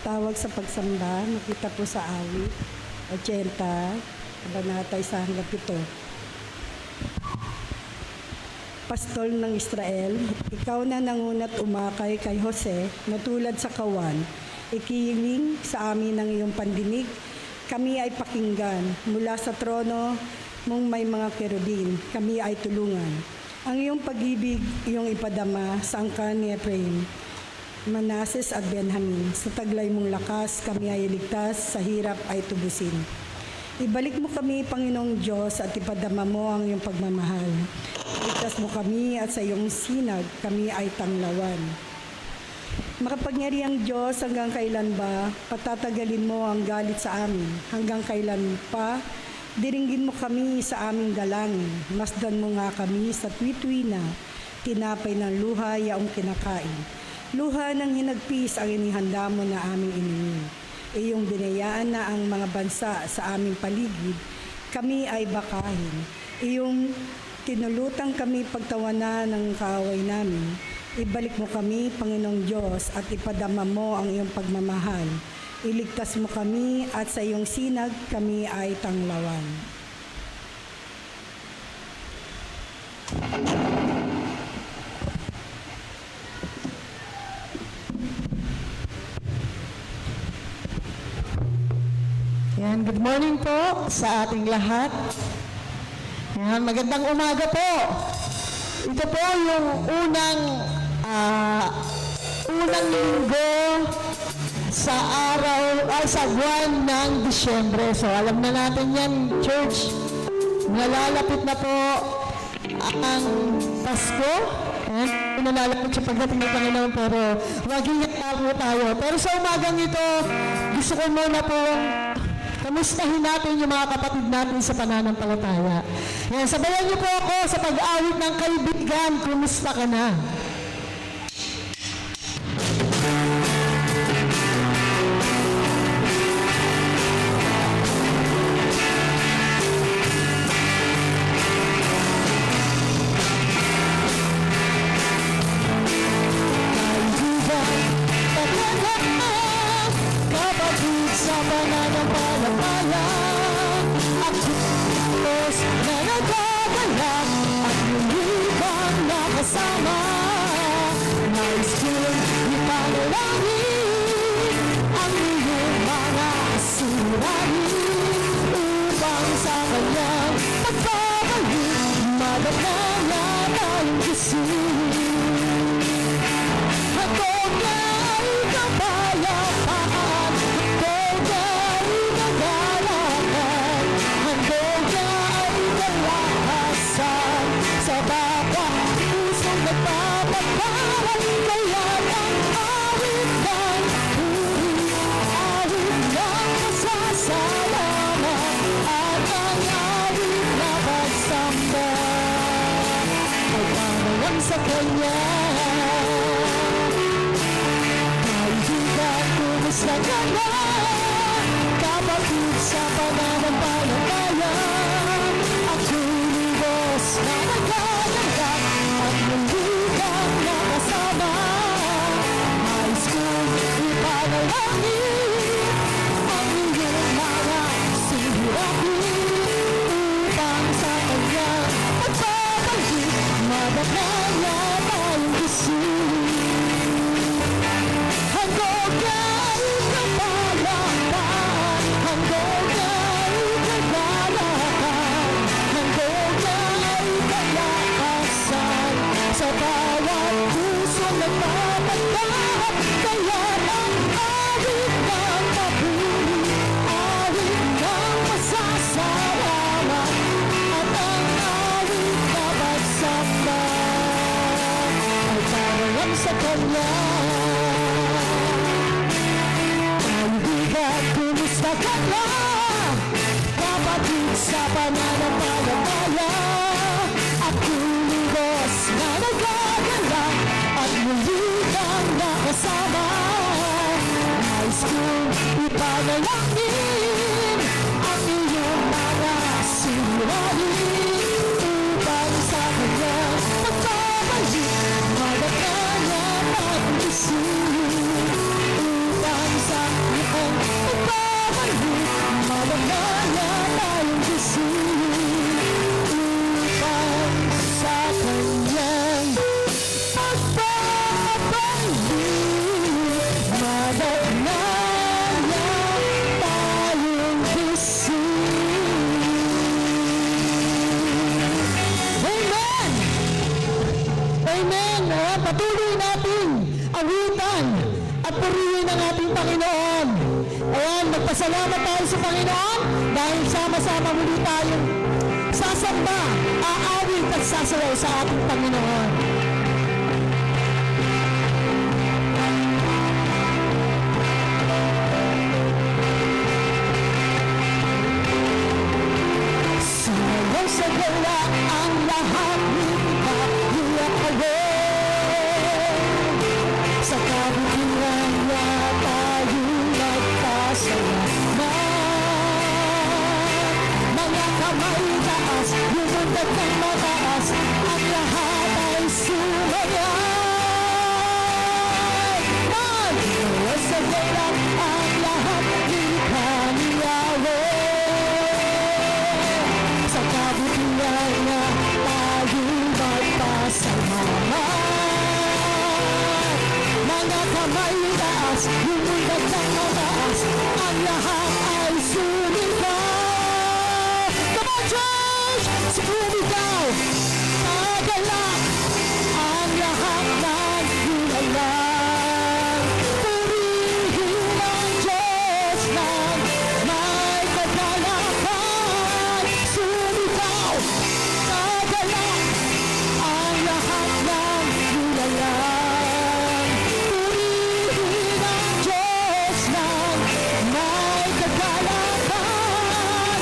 Tawag sa pagsamba, makita po sa awit, 80, kabanata 1-7. Pastol ng Israel, ikaw na nangunat umakay kay Jose na tulad sa kawan, ikiling sa amin ng iyong pandinig, kami ay pakinggan mula sa trono mong may mga kerubin, kami ay tulungan. Ang iyong pag-ibig, iyong ipadama sa angkan ni Ephraim, Manases at Benjamin. Sa taglay mong lakas, kami ay iligtas, sa hirap ay tubusin. Ibalik mo kami, Panginoong Diyos, at ipadama mo ang iyong pagmamahal. Iligtas mo kami at sa iyong sinag, kami ay tanglawan. Makapangyarihang Diyos, hanggang kailan ba patatagalin mo ang galit sa amin? Hanggang kailan pa diringgin mo kami sa aming dalangin? Masdan mo nga kami sa tuwi-tuwi na tinapay ng luha yaong kinakain. Luha ng hinagpis ang inihanda mo na aming inumin. Iyong binayaan na ang mga bansa sa aming paligid, kami ay bakahin. Iyong tinulutang kami pagtawanan ng kaaway namin. Ibalik mo kami, Panginoong Diyos, at ipadama mo ang iyong pagmamahal. Iligtas mo kami at sa iyong sinag kami ay tanglawan. Yan, good morning po sa ating lahat. Yan, magandang umaga po. Ito po yung unang linggo sa sa buwan ng Disyembre. So alam na natin yan, church. Nalalapit na po ang Pasko. Nalalapit sa pagdating ng Panginoon, pero maging po tayo. Pero sa umagang ito, gusto ko muna po kamustahin natin yung mga kapatid natin sa pananampalataya. Yan, sabayan niyo po ako sa pag-awit ng kaibigan. Kumusta ka na? Kapatid sa pananampalataya, at Diyos na nagagalak at lumibang nakasama. Nais kong ipanalangin ang iyong mga suliranin upang sa kanyang pagbabalik madalala tayong gising. Hanggang na ay kapayapaan, hanggang na ay nagalakan, hanggang na ay kalakasan sa bawat pusong nagpapagparal. Kaya ang awit ng puri, awit ng pasasalamat, at ang awit na pagsamba ay pangawang sa Kanya. Kaibigan, kumusta ka na? Kapatid sa pananampalataya, ako lubos na naglalagak at naligang nakasama. Nais kong ipanalangin ang iyong mga sihirapin upang sa kanyang pagbabalik madalala tayong gising. Hanggang na ay kapayapaan, hanggang na ay kagalakan, hanggang na ay kalakasan sa bawat pusong nagpapagpahat. Kaya ang awit ng papuri, awit ng pasasalamat, at ang awit na pagsamba ay parang sa Kanya. Kaibigan, kumusta ka na? Kapatid sa pananampalataya, ako lubos na nagagalak at muli kang nakasama. Nais kong ipanalangin ang iyong mga suliranin upang sa kanyang pagbabalik madalala tayong gising. Upang sa Madagaya tayong gising upang sa kanyang pagpapabalik. Madagaya tayong gising. Amen! Amen! Patuloy natin awitan at purihin ang ating Panginoon. Ayan, magpasalamat tayo sa Panginoon dahil sama-sama muli tayong sasamba, aawit at sasayaw sa ating Panginoon. Sumayaw sa gala ang lahat nila, hiyak away. Sa kabutihan niya tayo nagpasalamat. Mga kamay taas, lumundag ng mataas, ang lahat ay sumayay. Magsayaw sa gala ang lahat nila, Yahweh. Sa kabutihan niya tayo magpasalamat. Mga kamay taas, lumundag ng mataas, ang lahat ay sumigaw. Come on, church! Sumigaw! Nagalak ang lahat ng hinalang. Purihin ang Diyos ng may kagalakan. Sumigaw! Nagalak ang lahat ng hinalang. Purihin ang Diyos ng may kagalakan.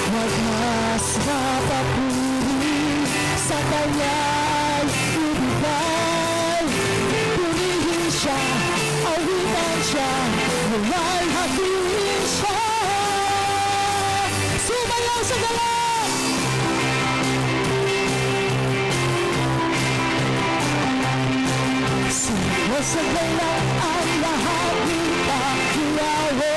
Huwag mas mapapuri sa Kanya'y ibigay. Purihin siya, awitan siya, luwalhatiin siya. Sumayaw sa galang! Sumayaw sa galang ang lahat nila, Yahweh.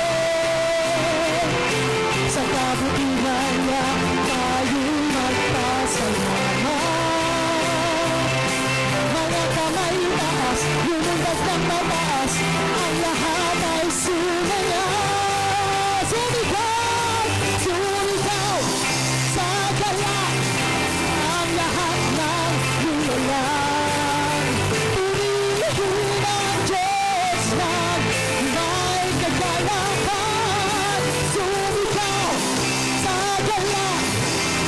Sa kabutihan niya tayo magpasalamat. Mga kamay taas, lumundag ng mataas, ang lahat ay sumayaw. Sumigaw! Sumigaw! Sa galak ang lahat ng hinalang. Purihin ang Diyos ng may kagalakan. Sumigaw! Sa galak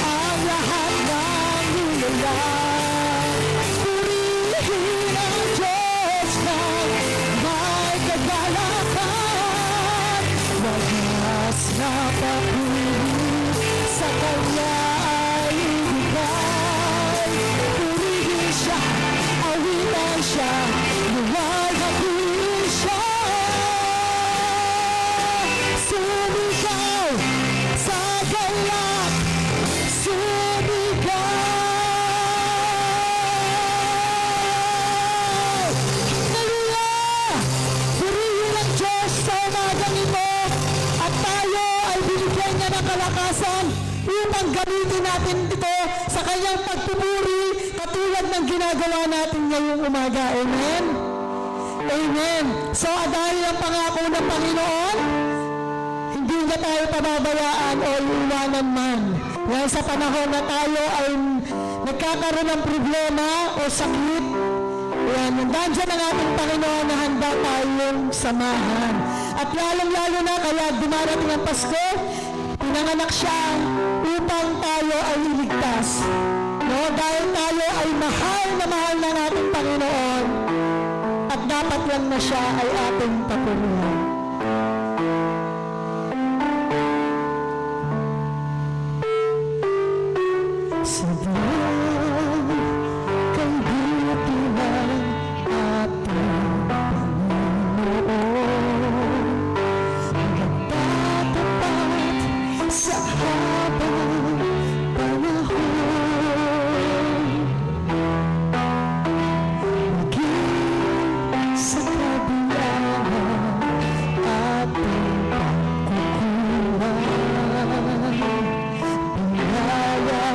ang lahat ng hinalang. Purihin ang Diyos ng may kagalakan. Wagas na papuri sa Kanya ay ibigay. Purihin siya, awitan siya, luwalhatiin siya. Sumigaw sa galak, sumigaw. Hallelujah! Purihin ang Diyos sa umagang ito at tayo ay binigyan niya ng kalakasan upang gamitin natin ito sa kanyang pagpupuri katulad ng ginagawa natin ngayong umaga. Amen? Amen. So dahil ang pangako ng Panginoon, hindi na tayo pababayaan o iwanan man. Dahil sa panahon na tayo ay nagkakaroon ng problema o sakit, yan, nandiyan ang ating Panginoon na handa tayong samahan. At lalong-lalo na kaya dumarating ang Pasko, pinanganak siya upang tayo ay iligtas. No? Dahil tayo ay mahal ng ating Panginoon at dapat lang na siya ay ating papurihan. Sa buwan kay buti ng ating Panginoon, nagtatapat sa habang panahon. Maging sa kabila ng ating pagkukulang,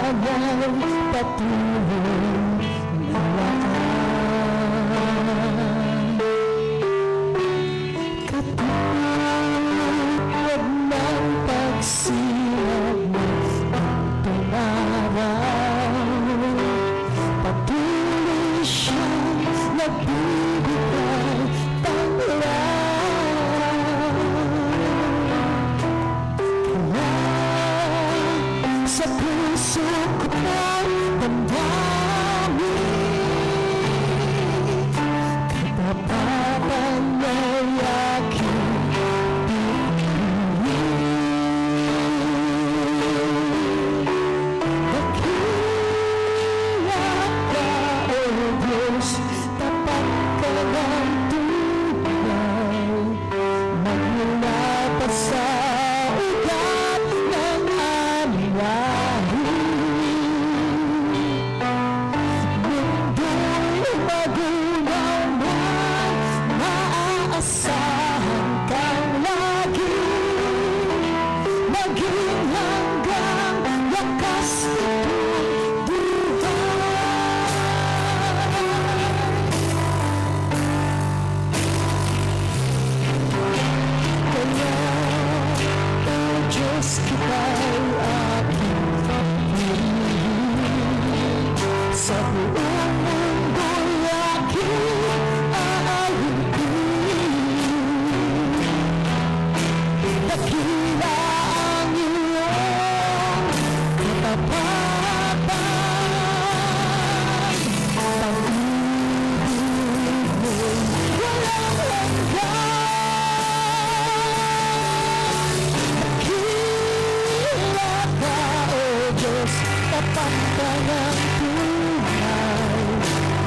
kanyang patuloy na wakas. Katulad ng pagsilap ng itong araw, patuloy siyang nagbibigay panglaw. Kaya sa puso ko damdamin, katapatan niya'y aking dakila ka, O Diyos, tapat ka ng tunay, magmula pa sa ugat ng aming lahi. Mundo'y magunaw man, maaasahan kang lagi, maging hanggang wakas itong buhay. Kaya, O Diyos, kita'y aking pag-ibig, sa buong mundo'y aking aalipin. Dakila ang iyong katapatan, pag-ibig mo'y walang hanggan. Dakila ka, O Diyos, tapat ka ng tunay,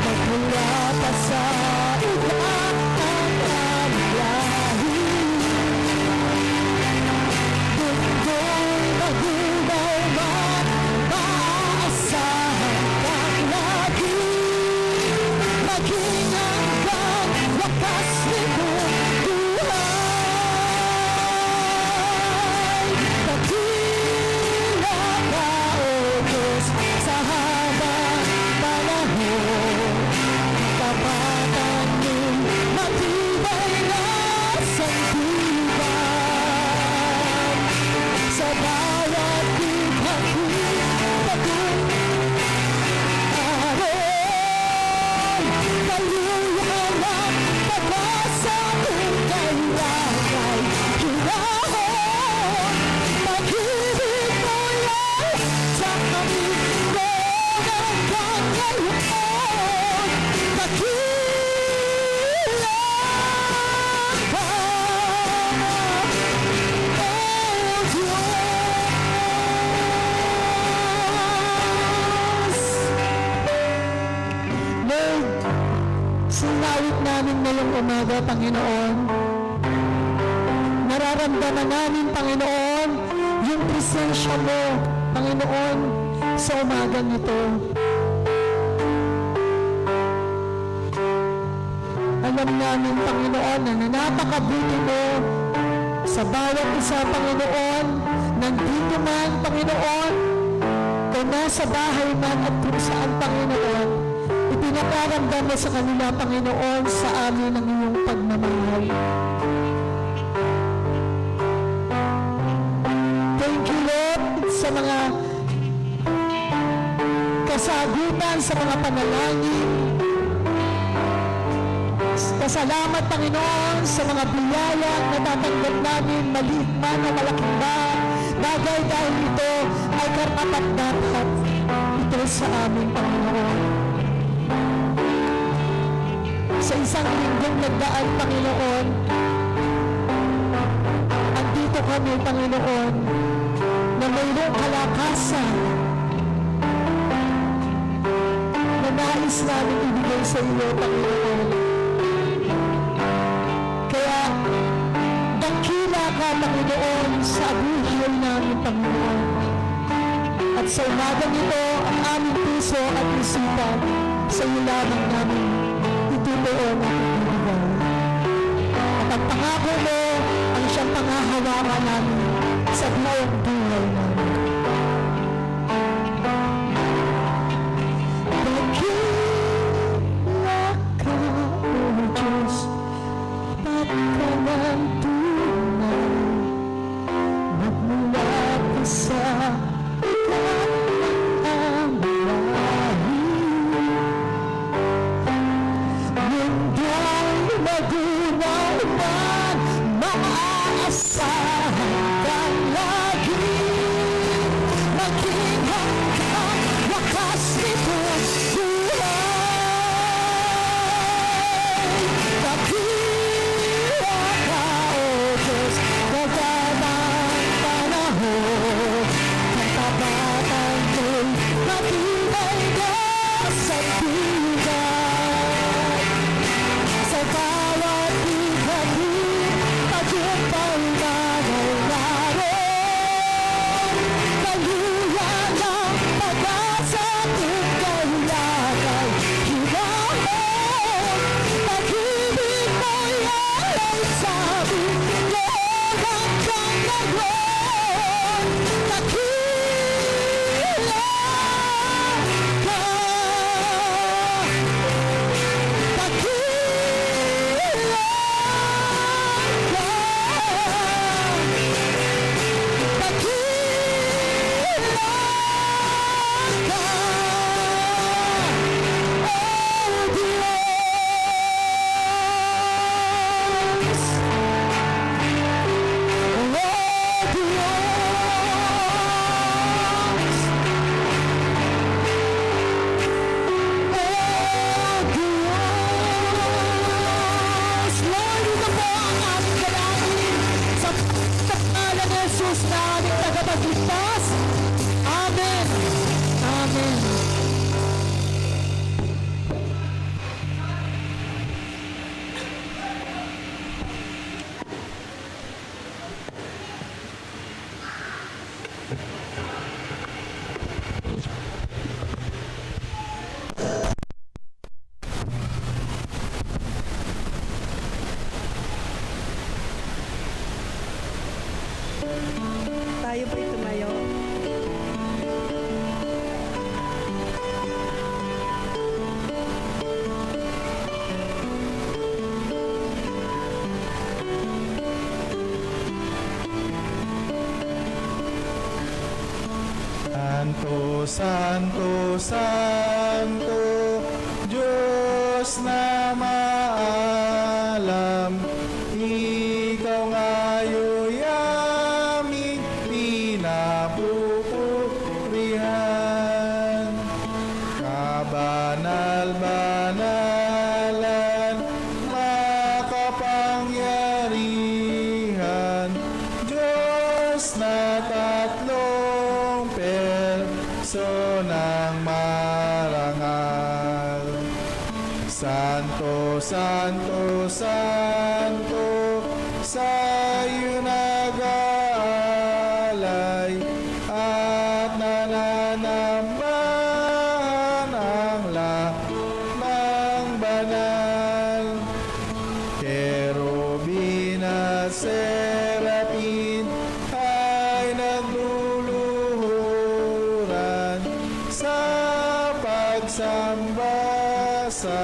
magmula pa sa ugat ng aming lahi. Mundo'y magunaw man, maaasahan kang lagi, maging hanggang wakas nitong buhay. Dakila ka, O Diyos, sa habang panahon, katapatan mo'y matibay na sandigan. Sa bawat bighating bagong araw, kaluhan ang pag-asa kung kailangan hinahon. Pag-ibig mo yan sa aming noon hanggang ngayon. Dakila ka, O Diyos. Lord, sinawit namin ngayong umaga, Panginoon. Nararamdaman namin, Panginoon, yung presensya mo, Panginoon, sa umagang ito. Alam namin, Panginoon, na napakabuti mo sa bawat isa, Panginoon, nandito man, Panginoon, o nasa bahay man at kung saan, Panginoon, ipinakaramdam mo sa kanila, Panginoon, sa amin ang iyong pagmamahal. Thank you, Lord, sa mga kasagutan, sa mga panalangin. Pasalamat, Panginoon, sa mga biyaya na tatanggap namin, maliit man o malaking bagay, dahil ito ay karapat-dapat ito sa amin, Panginoon. Sa isang linggong nagdaan, Panginoon, andito kami, Panginoon, na mayroong kalakasan na nais namin ibigay sa iyo, Panginoon. Kaya, dakila ka, Panginoon, sa buhay namin, Panginoon. At sa umagang ito, ang aming puso at isipan sa iyo lamang namin itutuon at itibigay. At ang pangako mo ang siyang pangahawakan namin sa buong buhay namin. Tayo po'y tumayo. Santo, Santo, Santo, Diyos na maalam, Ikaw ngayo'y aming pinapupurihan. Kabanal-banalan, makapangyarihan, Diyos na tatlong personang marangal. Santo, Santo, Santo, sa'yo nag-aalay at nananambahan ang lahat ng banal. Kerubin at serapin ay nagluluhuran sa pagsamba sa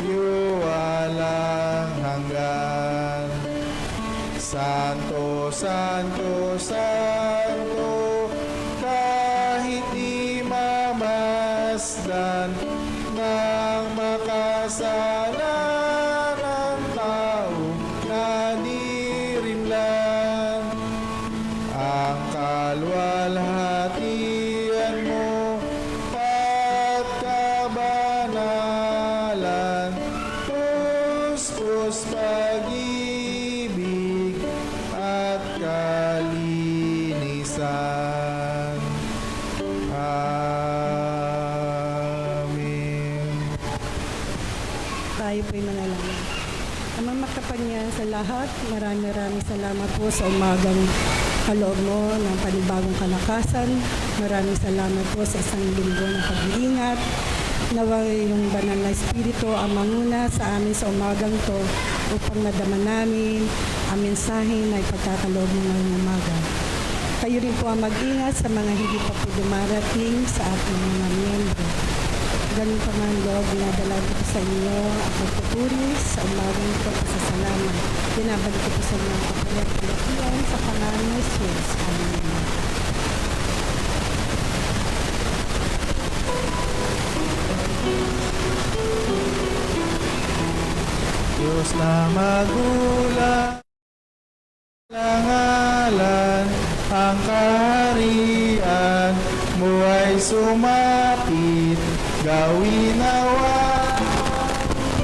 iyo walang hanggan. Santo, Santo, Santo, kahit di mamasdan ng makasalan ng tao na dirimlan, ang kalwalhatian mo at kabanalan, puspos pag-ibig at kalinisan. Amen. Tayo po'y manalangin. Amang makapangyarihan sa lahat, maraming salamat po sa umagang kaloob mo ng panibagong kalakasan. Maraming salamat po sa isang linggo ng pag-iingat. Naway yung banal na Espiritu ang manguna sa amin sa umagang to upang madama namin ang mensahe na ipagkakaloob mo ngayong umaga. Kayo rin po ang mag-ingat sa mga hindi pa po dumarating sa ating mga miyembro. Ganun pa man, Lord, dinadala ko po sa inyo ang pagpupuri sa umagang ito sa salamat. Binabalik ko po sa inyo ang kapayat-kalakihan sa pangalan ni Jesus. Amen. Diyos na magulang, langalan, ang kaharian mo ay sumapit, gawin nawa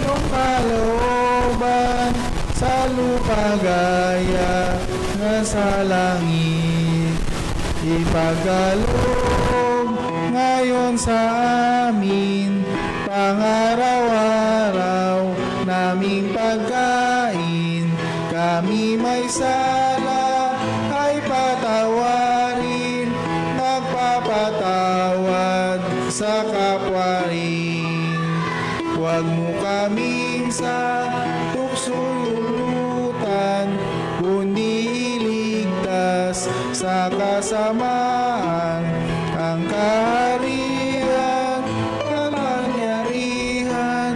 iyong kalooban sa lupa gaya na sa langit. Ipagkaloob ngayon sa amin, pangaraw-araw naming pagkain. Kami may sala ay patawarin, nagpapatawad sa kapwa rin. Huwag mo kaming sa tuksulutan, kundi iligtas sa kasamaan. Ang kaharian, kapangyarihan,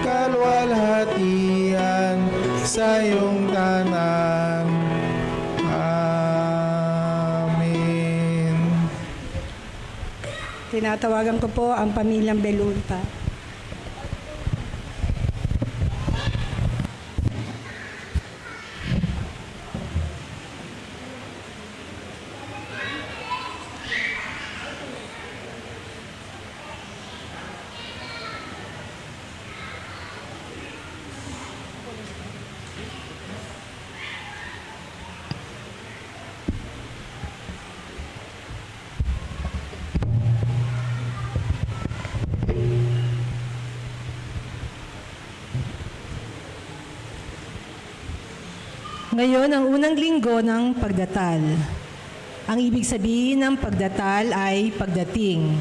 kalwalhatian sa iyong tanan. Amen. Tinatawagan ko po ang pamilyang Belunta. Ngayon ang unang linggo ng pagdatal. Ang ibig sabihin ng pagdatal ay pagdating.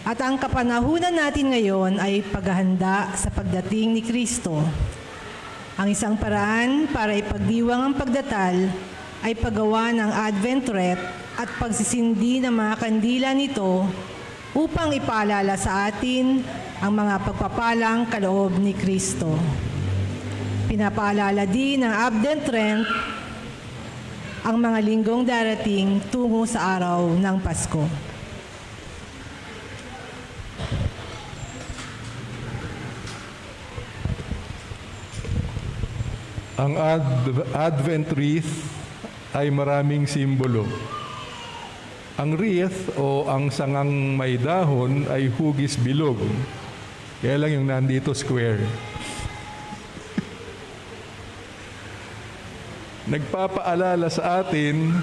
At ang kapanahunan natin ngayon ay paghahanda sa pagdating ni Kristo. Ang isang paraan para ipagdiwang ang pagdatal ay paggawa ng Advent wreath at pagsisindi ng mga kandila nito upang ipaalala sa atin ang mga pagpapalang kaloob ni Kristo. Pinapaalala din ng Advent wreath ang mga linggong darating tungo sa araw ng Pasko. Ang Advent wreath ay maraming simbolo. Ang wreath o ang sangang may dahon ay hugis bilog. Kaya lang yung nandito square. Nagpapaalala sa atin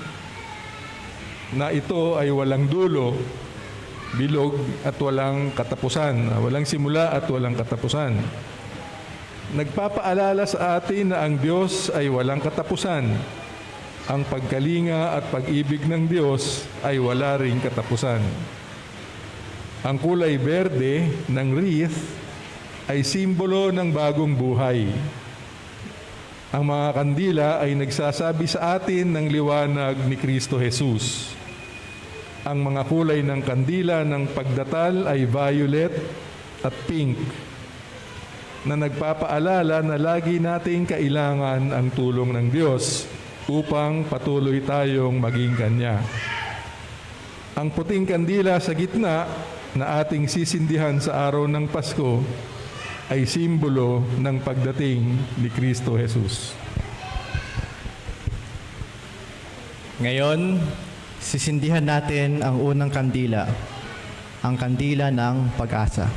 na ito ay walang dulo, bilog at walang katapusan. Walang simula at walang katapusan. Nagpapaalala sa atin na ang Diyos ay walang katapusan. Ang pagkalinga at pag-ibig ng Diyos ay wala ring katapusan. Ang kulay berde ng wreath ay simbolo ng bagong buhay. Ang mga kandila ay nagsasabi sa atin ng liwanag ni Kristo Jesus. Ang mga kulay ng kandila ng pagdatal ay violet at pink, na nagpapaalala na lagi nating kailangan ang tulong ng Diyos upang patuloy tayong maging Kanya. Ang puting kandila sa gitna na ating sisindihan sa araw ng Pasko ay simbolo ng pagdating ni Kristo Jesus. Ngayon, sisindihan natin ang unang kandila, ang kandila ng pag-asa.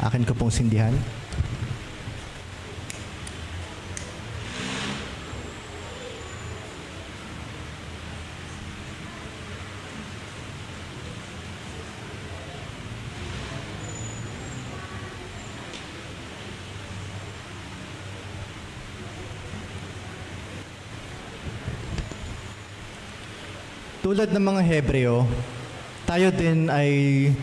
Akin ko pong sindihan. Tulad ng mga Hebreo, tayo din ay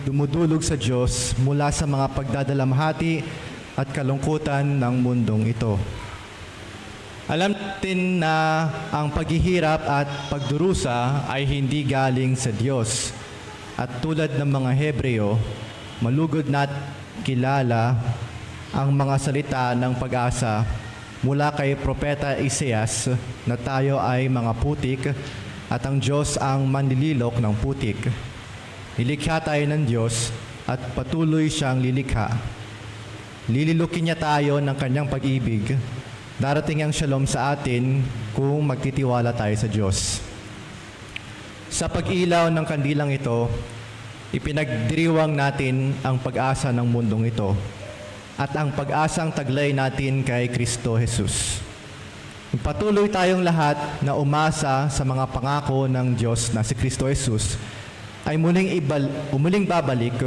dumudulog sa Diyos mula sa mga pagdadalamhati at kalungkutan ng mundong ito. Alam natin na ang paghihirap at pagdurusa ay hindi galing sa Diyos. At tulad ng mga Hebreo, malugod na't kilala ang mga salita ng pag-asa mula kay Propeta Isaías na tayo ay mga putik at ang Diyos ang manlililok ng putik. Nilikha tayo ng Diyos at patuloy siyang lilikha. Lililukin niya tayo ng kanyang pag-ibig. Darating ang shalom sa atin kung magtitiwala tayo sa Diyos. Sa pag-ilaw ng kandilang ito, ipinagdiriwang natin ang pag-asa ng mundong ito at ang pag-asang taglay natin kay Kristo Jesus. Patuloy tayong lahat na umasa sa mga pangako ng Diyos na si Kristo Jesus ay muling babalik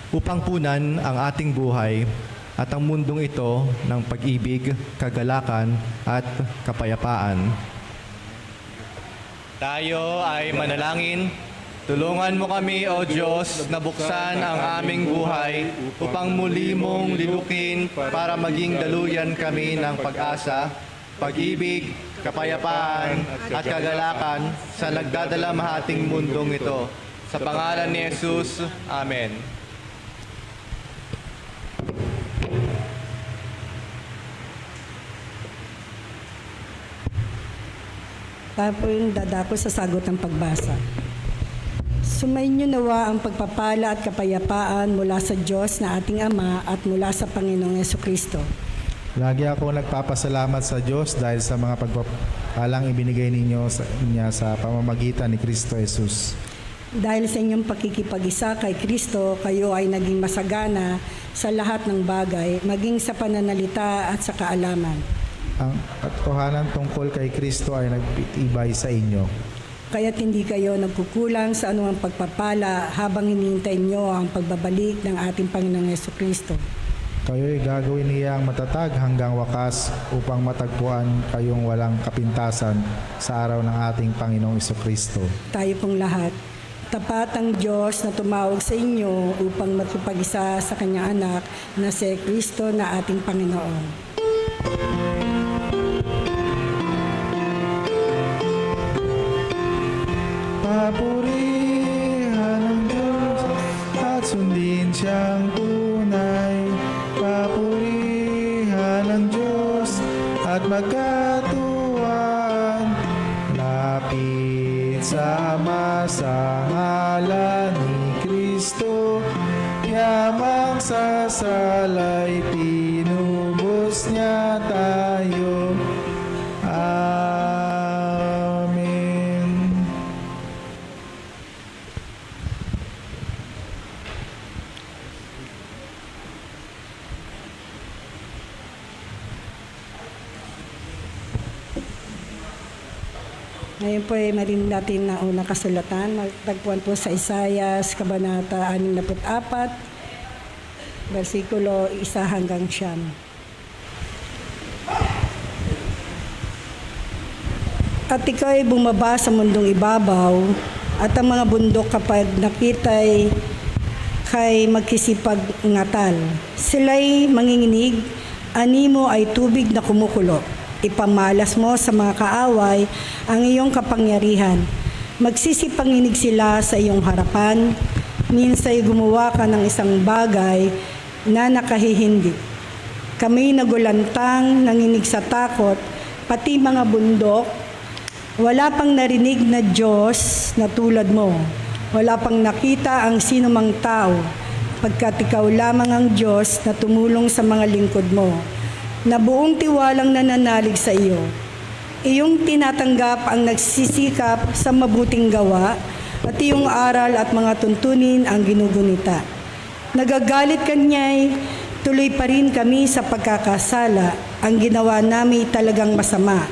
upang punan ang ating buhay at ang mundong ito ng pag-ibig, kagalakan at kapayapaan. Tayo ay manalangin. Tulungan mo kami, O Diyos, na buksan ang aming buhay upang muli mong lilukin para maging daluyan kami ng pag-asa, pag-ibig, kapayapaan at kagalakan sa nagdadalamahating mundong ito. Sa pangalan ni Jesus, Amen. Tayo po yung dadako sa sagot ng pagbasa. Sumainyo nawa ang pagpapala at kapayapaan mula sa Diyos na ating Ama at mula sa Panginoong Jesucristo. Lagi ako nagpapasalamat sa Diyos dahil sa mga pagpapalang ibinigay ninyo sa pamamagitan ni Kristo Jesus. Dahil sa inyong pakikipag-isa kay Kristo, kayo ay naging masagana sa lahat ng bagay, maging sa pananalita at sa kaalaman. Ang katotohanan tungkol kay Kristo ay nagtitibay sa inyo. Kaya't hindi kayo nagkukulang sa anumang pagpapala habang hinihintay niyo ang pagbabalik ng ating Panginoong Jesucristo. Kayo'y gagawin niyang matatag hanggang wakas upang matagpuan kayong walang kapintasan sa araw ng ating Panginoong Jesucristo. Tayo pong lahat, tapat ang Diyos na tumawag sa inyo upang magpapag-isa sa Kanyang anak na si Kristo na ating Panginoon. papurihan ng Diyos at sundin siyang tunay. Papurihan ng Diyos at magkatuwaan. Lapit sa Ama sa ngalan ni Kristo, yamang sasalay, tinubos niya tayo. Amen. Ngayon po ay marinig natin na unang kasulatan. Magtagpuan po sa Isaias, Kabanata 64, versikulo 1 hanggang 9. At ikaw ay bumaba sa mundong ibabaw, at ang mga bundok kapag nakita'y kay magkisipag-ngatal. Sila'y manginginig, animo ay tubig na kumukulo. Ipamalas mo sa mga kaaway ang iyong kapangyarihan. Magsisipanginig sila sa iyong harapan. Minsay gumawa ka ng isang bagay na nakahihindi. Kami nagulantang, nanginig sa takot, pati mga bundok. Wala pang narinig na Diyos na tulad mo. Wala pang nakita ang sinumang tao, pagkat ikaw lamang ang Diyos na tumulong sa mga lingkod mo, na buong tiwalang nananalig sa iyo. Iyong tinatanggap ang nagsisikap sa mabuting gawa, at iyong aral at mga tuntunin ang ginugunita. Nagagalit kanya'y tuloy pa rin kami sa pagkakasala. Ang ginawa namin talagang masama,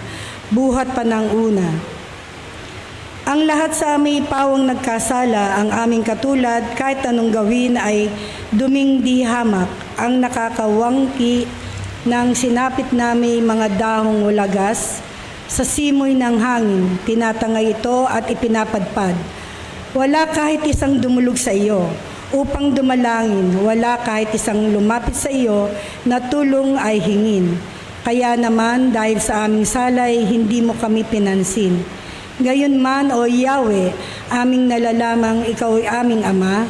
buhat pa ng una. Ang lahat sa aming pawang nagkasala, ang aming katulad, kahit anong gawin ay duming di hamak, ang nakakawangki nang sinapit namin mga dahong ulagas sa simoy ng hangin, tinatangay ito at ipinapadpad. Wala kahit isang dumulog sa iyo upang dumalangin, wala kahit isang lumapit sa iyo na tulong ay hingin. Kaya naman dahil sa aming salay, hindi mo kami pinansin. Gayon man, O Yahweh, aming nalalamang ikaw ay aming Ama,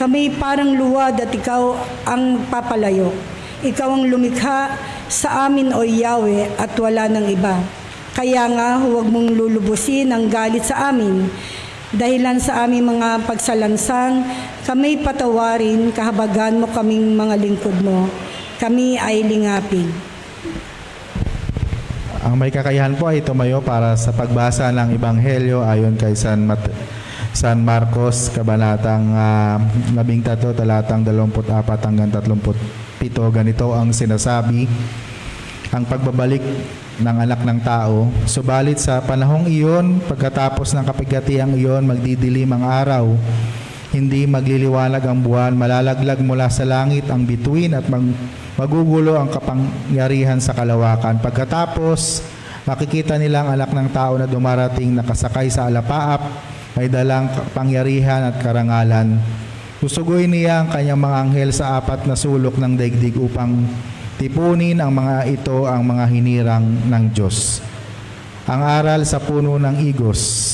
kami parang luwad at ikaw ang papalayo. Ikaw ang lumikha sa amin, O Yahweh, at wala ng iba. Kaya nga, huwag mong lulubusin ang galit sa amin. Dahilan sa aming mga pagsalansang, kami patawarin, kahabagan mo kaming mga lingkod mo. Kami ay lingapin. Ang may kakayahan po ay tumayo para sa pagbasa ng Ebanghelyo ayon kay San Marcos, Kabanatang 13, talatang 24 hanggang 37. Ganito ang sinasabi, ang pagbabalik ng anak ng tao. Subalit sa panahong iyon, pagkatapos ng kapigatiang iyon, magdidilim ang araw. Hindi magliliwanag ang buwan, malalaglag mula sa langit ang bituin at magugulo ang kapangyarihan sa kalawakan. Pagkatapos, makikita nila ang anak ng tao na dumarating nakasakay sa alapaap, may dalang kapangyarihan at karangalan. Susuguin niya ang kanyang mga anghel sa apat na sulok ng daigdig upang tipunin ang mga ito ang mga hinirang ng Diyos. Ang aral sa puno ng igos.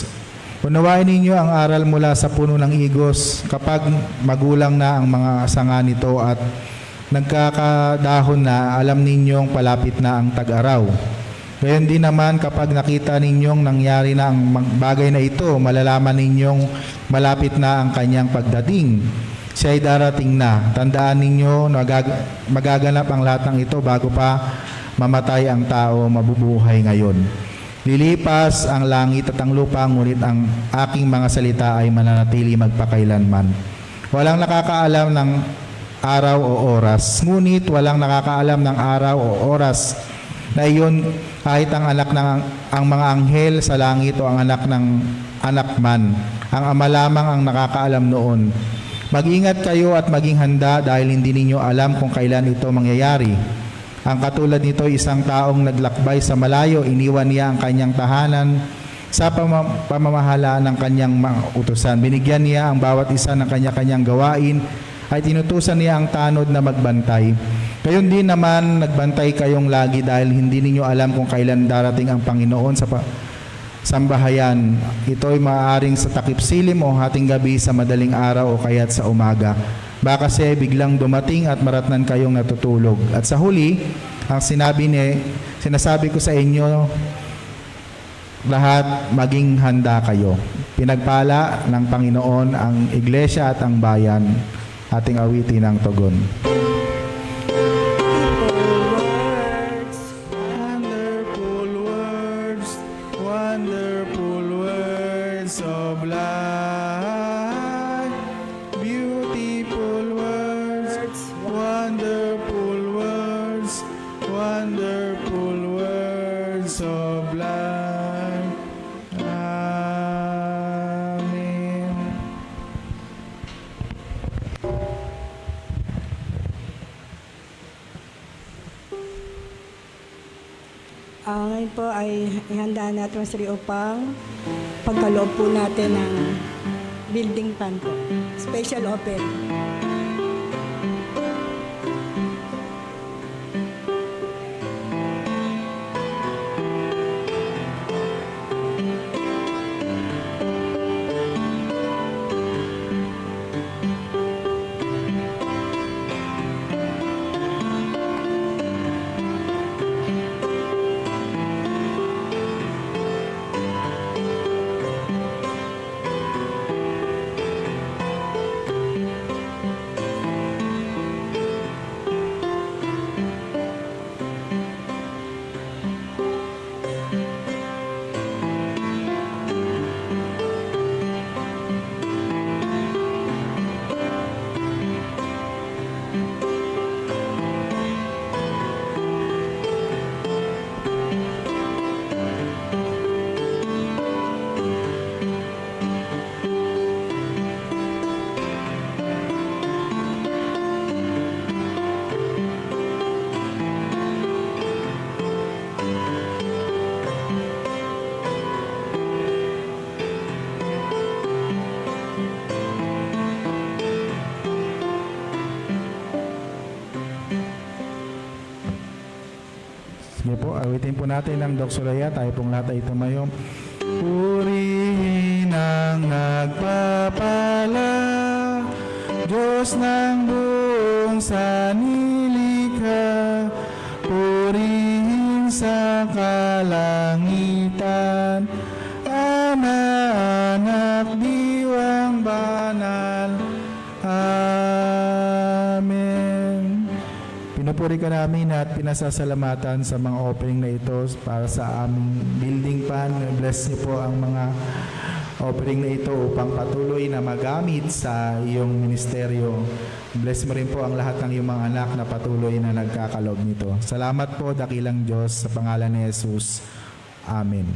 Unawain ninyo ang aral mula sa puno ng igos kapag magulang na ang mga sanga nito at nagkakadahon na, alam ninyong palapit na ang tag-araw. Gayon din naman kapag nakita ninyong nangyari na ang bagay na ito, malalaman ninyong malapit na ang kanyang pagdating. Siya ay darating na. Tandaan ninyo na magaganap ang lahat ng ito bago pa mamatay ang tao, mabubuhay ngayon. Lilipas ang langit at ang lupa, ngunit ang aking mga salita ay mananatili magpakailanman. Walang nakakaalam ng araw o oras, ngunit walang nakakaalam ng araw o oras na iyon kahit ang mga anghel sa langit o ang anak ng anak man. Ang Ama lamang ang nakakaalam noon. Mag-ingat kayo at maging handa dahil hindi ninyo alam kung kailan ito mangyayari. Ang katulad nito, isang taong naglakbay sa malayo, iniwan niya ang kanyang tahanan sa pamamahala ng kanyang mga utusan. Binigyan niya ang bawat isa ng kanya-kanyang gawain at inutusan niya ang tanod na magbantay. Gayon din naman, nagbantay kayong lagi dahil hindi ninyo alam kung kailan darating ang Panginoon sambahayan. Ito'y maaaring sa takip silim o hating gabi, sa madaling araw o kaya't sa umaga. Baka kasi biglang dumating at maratnan kayong natutulog. At sa huli, ang sinasabi ko sa inyo, lahat maging handa kayo. Pinagpala ng Panginoon ang iglesia at ang bayan. Ating awitin ang tugon. Wonderful words of life, beautiful words, wonderful words, wonderful words of life. Amen. Ngayon po ay ihanda natin ang sarili upang pagkaloob po natin ng building pan po. Special open. Sige po, awitin po natin ang Doxolaya. Tayo pong lahat ay tumayo. Purihin ang nagpapala, Diyos ng buong sanilikha. Purihin sa kalangitan, Ama, Anak, Diwang Banal. Amen. Pinupuri ka namin at pinasasalamatan sa mga opening na ito para sa aming building pan. Bless niyo po ang mga opening na ito upang patuloy na magamit sa iyong ministeryo. Bless mo rin po ang lahat ng iyong mga anak na patuloy na nagkakaloob nito. Salamat po, dakilang Diyos, sa pangalan ni Jesus. Amen.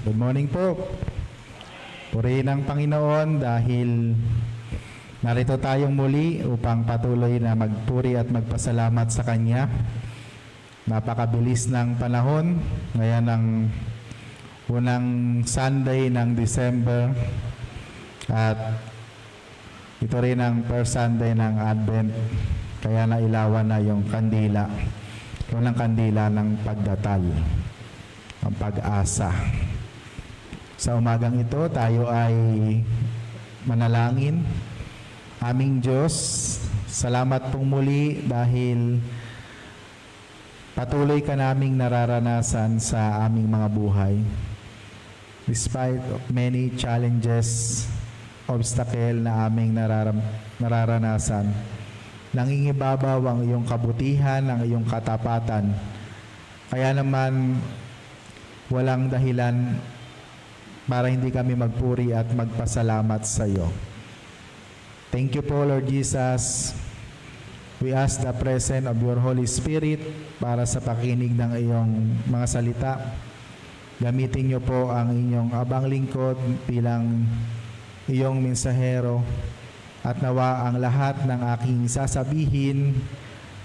Good morning po. Purihin ang Panginoon dahil narito tayong muli upang patuloy na magpuri at magpasalamat sa Kanya. Napakabilis ng panahon. Ngayon ang unang Sunday ng December at ito rin ang first Sunday ng Advent. Kaya nailawan na yung kandila. Unang kandila ng pagdatal. Ang pag-asa. Sa umagang ito, tayo ay manalangin. Aming Diyos, salamat pong muli dahil patuloy ka naming nararanasan sa aming mga buhay. Despite of many challenges, obstacle na aming nararanasan, nangingibabaw ang iyong kabutihan, ang iyong katapatan. Kaya naman, walang dahilan para hindi kami magpuri at magpasalamat sa iyo. Thank you po, Lord Jesus. We ask the presence of your Holy Spirit para sa pakinig ng iyong mga salita. Gamitin niyo po ang inyong abang lingkod bilang iyong mensahero at nawa ang lahat ng aking sasabihin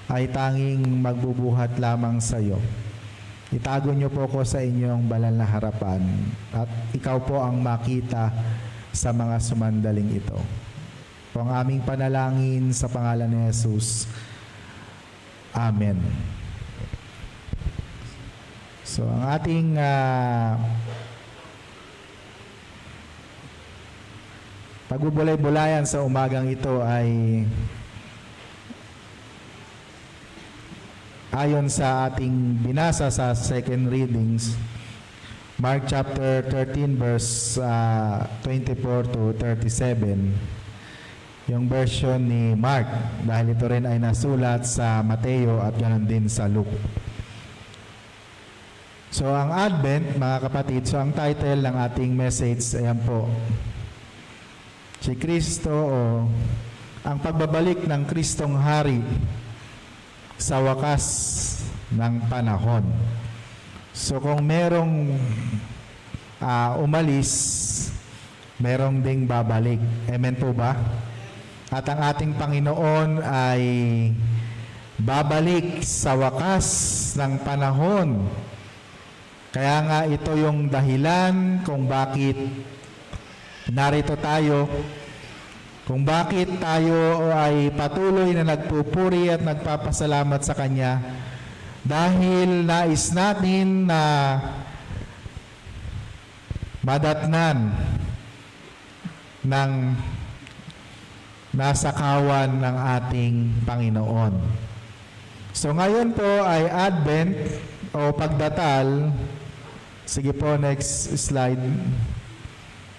ay tanging magbubuhat lamang sa iyo. Itago niyo po ko sa inyong banal na harapan at ikaw po ang makita sa mga sumandaling ito. Po ang aming panalangin sa pangalan ni Jesus. Amen. So ang ating pagbubulay-bulayan sa umagang ito ay ayon sa ating binasa sa second readings, Mark chapter 13 verse 24 to 37. Yung version ni Mark, dahil ito rin ay nasulat sa Mateo at ganoon din sa Luke. So ang Advent, mga kapatid, so ang title ng ating message, ayan po, si Kristo o ang pagbabalik ng Kristong Hari sa wakas ng panahon. So kung merong umalis, merong ding babalik. Amen po ba? At ang ating Panginoon ay babalik sa wakas ng panahon. Kaya nga ito yung dahilan kung bakit narito tayo, kung bakit tayo ay patuloy na nagpupuri at nagpapasalamat sa Kanya, dahil nais natin na madatnan ng nasa kawan ng ating Panginoon. So ngayon po ay Advent o pagdatal. Sige po, next slide.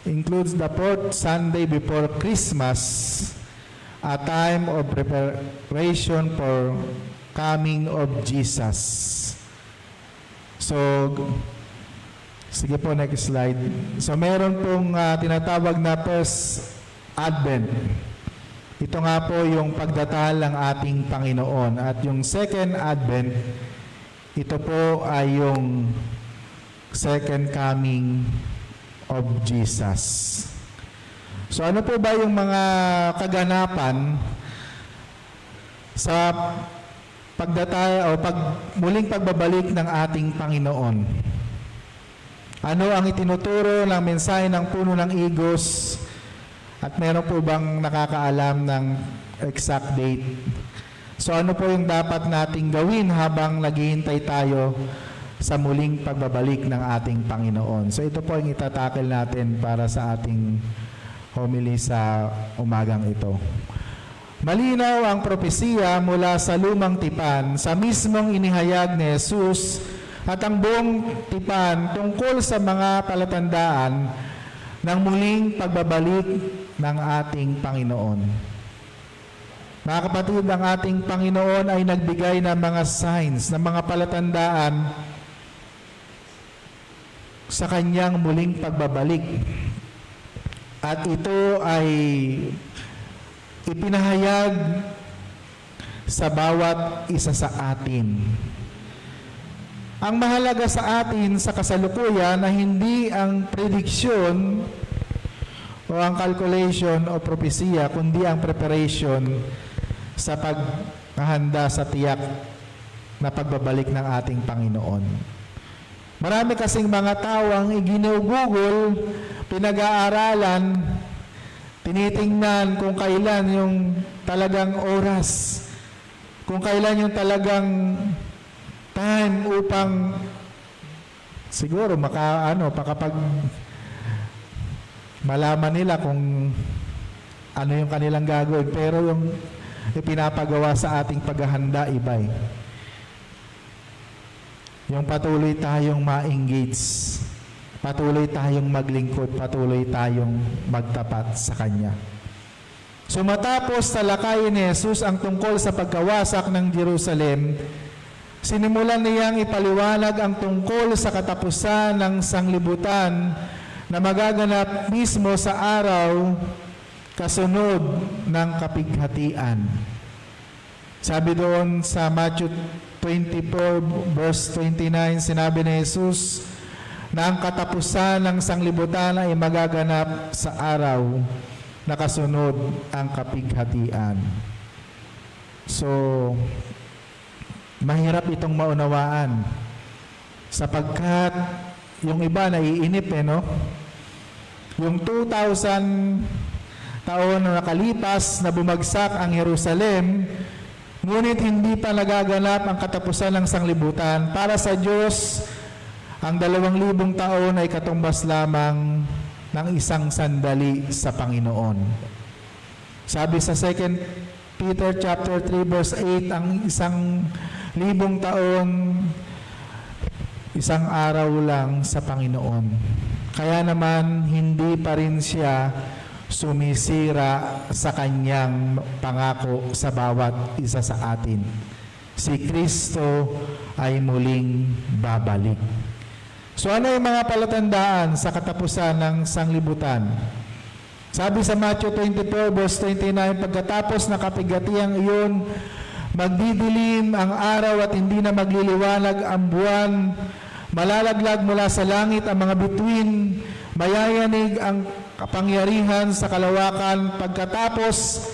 Includes the fourth Sunday before Christmas, a time of preparation for coming of Jesus. So, sige po, next slide. So, meron pong tinatawag na first Advent. Ito nga po yung pagdatal ng ating Panginoon. At yung second Advent, ito po ay yung second coming of Jesus. So ano po ba yung mga kaganapan sa pagdatal o muling pagbabalik ng ating Panginoon? Ano ang itinuturo ng mensahe ng puno ng igos? At meron po bang nakakaalam ng exact date? So ano po yung dapat nating gawin habang naghihintay tayo sa muling pagbabalik ng ating Panginoon? So ito po yung itatakil natin para sa ating homily sa umagang ito. Malinaw ang propesiya mula sa lumang tipan sa mismong inihayag ni Jesus at ang buong tipan tungkol sa mga palatandaan ng muling pagbabalik ng ating Panginoon. Mga kapatid, ang ating Panginoon ay nagbigay ng mga signs, ng mga palatandaan sa kanyang muling pagbabalik. At ito ay ipinahayag sa bawat isa sa atin. Ang mahalaga sa atin sa kasalukuyan na hindi ang prediksyon o ang calculation o propesya, kundi ang preparation sa paghahanda sa tiyak na pagbabalik ng ating Panginoon. Marami kasing mga tao ang iginugugol, pinag-aaralan, tinitingnan kung kailan yung talagang oras, kung kailan yung talagang time upang siguro makapag malaman nila kung ano yung kanilang gagawin, pero yung ipinapagawa sa ating paghahanda iba eh. Yung patuloy tayong ma-engage, patuloy tayong maglingkod, patuloy tayong magtapat sa Kanya. So matapos talakayin ni Jesus ang tungkol sa pagkawasak ng Jerusalem, sinimulan niyang ipaliwanag ang tungkol sa katapusan ng sanglibutan na magaganap mismo sa araw kasunod ng kapighatian. Sabi doon sa Matthew 24 verse 29, sinabi ni Jesus na ang katapusan ng sanglibutan ay magaganap sa araw na kasunod ang kapighatian. So, mahirap itong maunawaan sapagkat yung iba naiinip no? Yung 2,000 taon na nakalipas na bumagsak ang Jerusalem, ngunit hindi pa nagaganap ang katapusan ng sanglibutan. Para sa Diyos, ang 2,000 taon ay katumbas lamang ng isang sandali sa Panginoon. Sabi sa 2 Peter chapter 3 verse 8, ang 1,000 taon, isang araw lang sa Panginoon. Kaya naman, hindi pa rin siya sumisira sa kanyang pangako sa bawat isa sa atin. Si Kristo ay muling babalik. So ano yung mga palatandaan sa katapusan ng sanglibutan? Sabi sa Matthew 24 verse 29, pagkatapos na kapighatiang iyon, magdidilim ang araw at hindi na magliliwanag ang buwan, malalaglag mula sa langit ang mga bituin, mayayanig ang kapangyarihan sa kalawakan, pagkatapos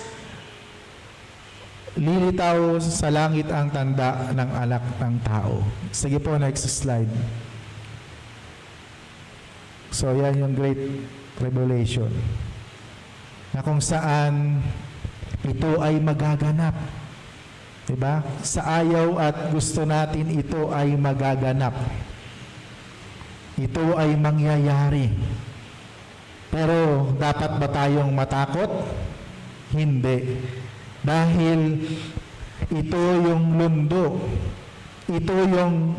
lilitaw sa langit ang tanda ng anak ng tao. Sige po, next slide. So yan yung Great Revelation, na kung saan ito ay magaganap. Diba? Sa ayaw at gusto natin, ito ay magaganap. Ito ay mangyayari. Pero dapat ba tayong matakot? Hindi. Dahil ito yung lundo. Ito yung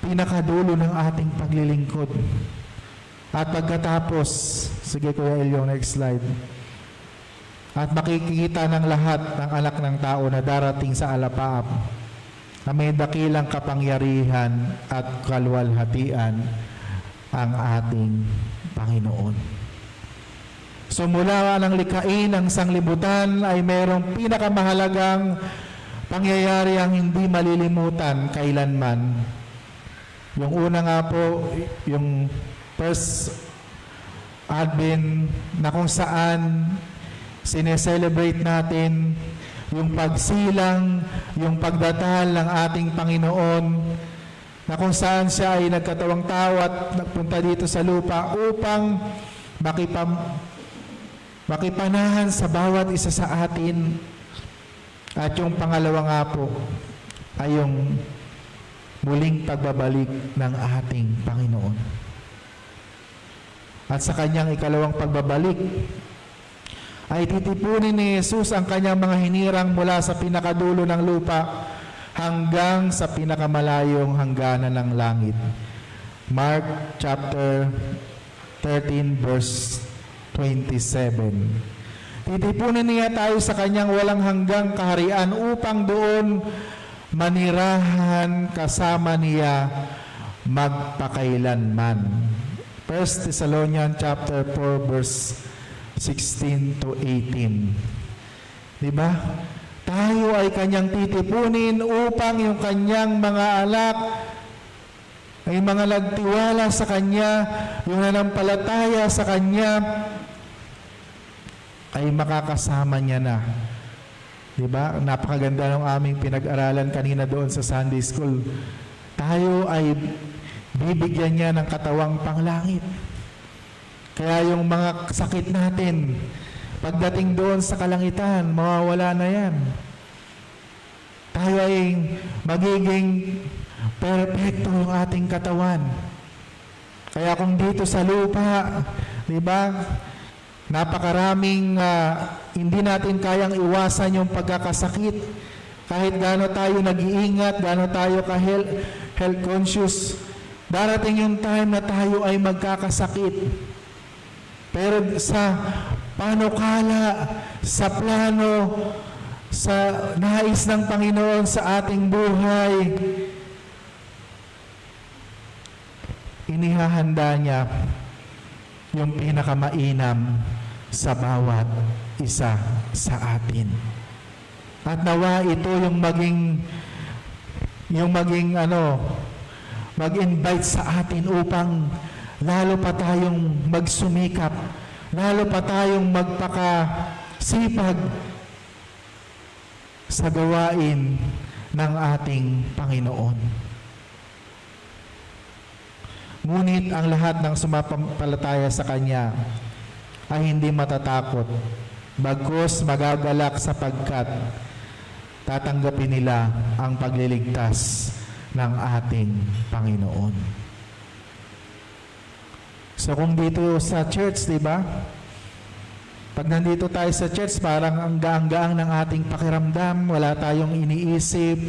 pinakadulo ng ating paglilingkod. At pagkatapos, sige Kuya Elio, next slide. At makikita ng lahat ng anak ng tao na darating sa alapaap na may dakilang kapangyarihan at kaluwalhatian ang ating Panginoon. So mula ng likhain ng sanglibutan ay mayroong pinakamahalagang pangyayari ang hindi malilimutan kailanman. Yung una nga po, yung first Advent na kung saan sineselebrate natin yung pagsilang, yung pagdatal ng ating Panginoon, na kung saan siya ay nagkatawang tao at nagpunta dito sa lupa upang makipanahan sa bawat isa sa atin. At yung pangalawa nga po ay yung muling pagbabalik ng ating Panginoon. At sa kanyang ikalawang pagbabalik, ay titipunin ni Jesus ang kanyang mga hinirang mula sa pinakadulo ng lupa hanggang sa pinakamalayong hangganan ng langit. Mark chapter 13 verse 27. Titipunin niya tayo sa kanyang walang hanggang kaharian upang doon manirahan kasama niya magpakailanman. 1 Thessalonians chapter 4 verse 16 to 18. Diba? Tayo ay kanyang titipunin upang yung kanyang mga anak ay mga nagtiwala sa kanya, yung nanampalataya sa kanya, ay makakasama niya na. Diba? Napakaganda ng aming pinag-aralan kanina doon sa Sunday School. Tayo ay bibigyan niya ng katawang panglangit. Kaya yung mga sakit natin, pagdating doon sa kalangitan, mawawala na yan. Tayo ay magiging perfecto yung ating katawan. Kaya kung dito sa lupa, di ba, napakaraming hindi natin kayang iwasan yung pagkakasakit. Kahit gaano tayo nag-iingat, gaano tayo health conscious, darating yung time na tayo ay magkakasakit. Pero sa panukala, sa plano, sa nais ng Panginoon sa ating buhay, inihahanda niya yung pinakamainam sa bawat isa sa atin. At nawa ito yung mag-invite sa atin upang lalo pa tayong magsumikap, lalo pa tayong magpakasipag sa gawain ng ating Panginoon. Ngunit ang lahat ng sumampalataya sa Kanya ay hindi matatakot, bagkus magagalak sapagkat tatanggapin nila ang pagliligtas ng ating Panginoon. So kung dito sa church, di ba? Pag nandito tayo sa church, parang ang gaang-gaang ng ating pakiramdam, wala tayong iniisip,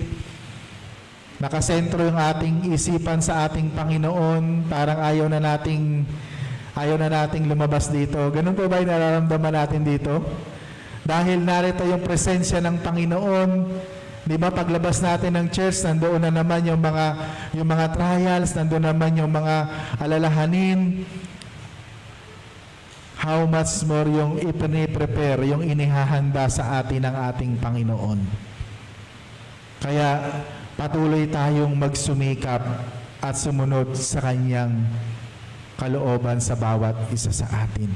nakasentro yung ating isipan sa ating Panginoon, parang ayaw na nating lumabas dito. Ganun po ba yung nararamdaman natin dito? Dahil narito yung presensya ng Panginoon, di ba, paglabas natin ng church, nandoon na naman yung mga trials, nandoon naman yung mga alalahanin. How much more yung ipine-prepare, yung inihahanda sa atin ng ating Panginoon. Kaya patuloy tayong magsumikap at sumunod sa Kanyang kalooban sa bawat isa sa atin.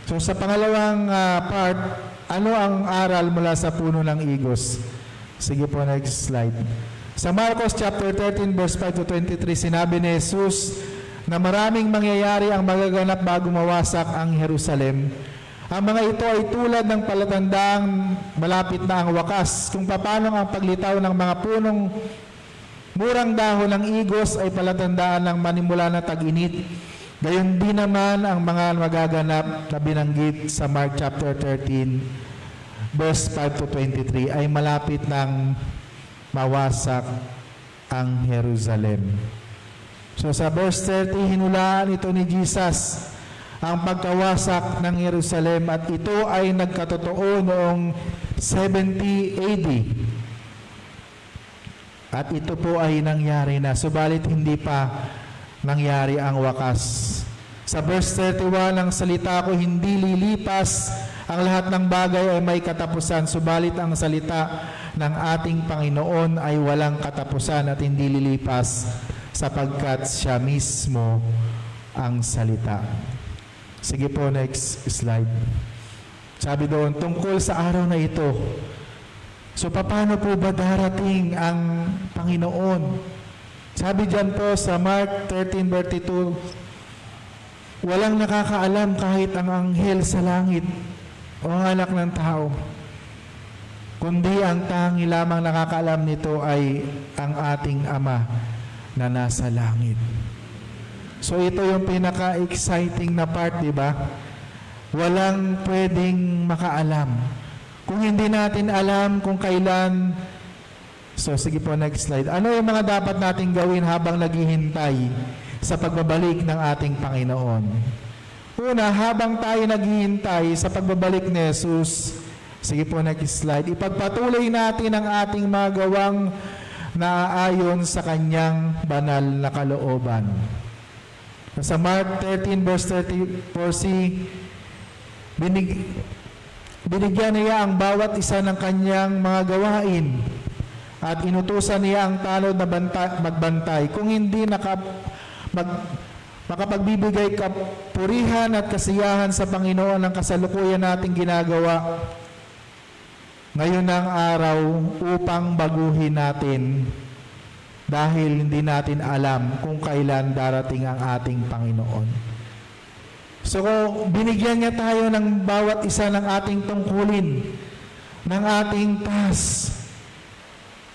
So sa pangalawang part, ano ang aral mula sa puno ng igos? Sige po, next slide. Sa Marcos chapter 13 verse 5 to 23, sinabi ni Jesus na maraming mangyayari ang magaganap bago mawasak ang Jerusalem. Ang mga ito ay tulad ng palatandang malapit na ang wakas, kung paano ang paglitaw ng mga punong murang dahon ng igos ay palatandaan ng manimula na tag-init. Gayon din naman ang mga magaganap na binanggit sa Mark chapter 13 verse 5 to 23 ay malapit nang mawasak ang Jerusalem. So sa verse 30, hinulaan ito ni Jesus ang pagkawasak ng Jerusalem at ito ay nagkatotoo noong 70 AD. At ito po ay nangyari na, subalit hindi pa nangyari ang wakas. Sa verse 31, ang salita ko hindi lilipas, ang lahat ng bagay ay may katapusan, subalit ang salita ng ating Panginoon ay walang katapusan at hindi lilipas sapagkat siya mismo ang salita. Sige po, next slide. Sabi doon, tungkol sa araw na ito, so paano po ba darating ang Panginoon? Sabi dyan po sa Mark 13:32, walang nakakaalam kahit ang anghel sa langit o ang anak ng tao, kundi ang tangi lamang nakakaalam nito ay ang ating Ama na nasa langit. So ito yung pinaka-exciting na part, di ba? Walang pwedeng makaalam. Kung hindi natin alam kung kailan, so sige po, next slide. Ano yung mga dapat nating gawin habang naghihintay sa pagbabalik ng ating Panginoon? Una, habang tayo naghihintay sa pagbabalik ni Jesus, sige po, next slide, ipagpatuloy natin ang ating mga gawang naaayon sa Kanyang banal na kalooban. Sa Mark 13 verse 34c, Binigyan niya ang bawat isa ng kanyang mga gawain at inutusan niya ang tanod na magbantay. Kung hindi makapagbibigay kapurihan at kasiyahan sa Panginoon ang kasalukuyan nating ginagawa ngayon ang araw upang baguhin natin dahil hindi natin alam kung kailan darating ang ating Panginoon. So, binigyan niya tayo ng bawat isa ng ating tungkulin, ng ating task.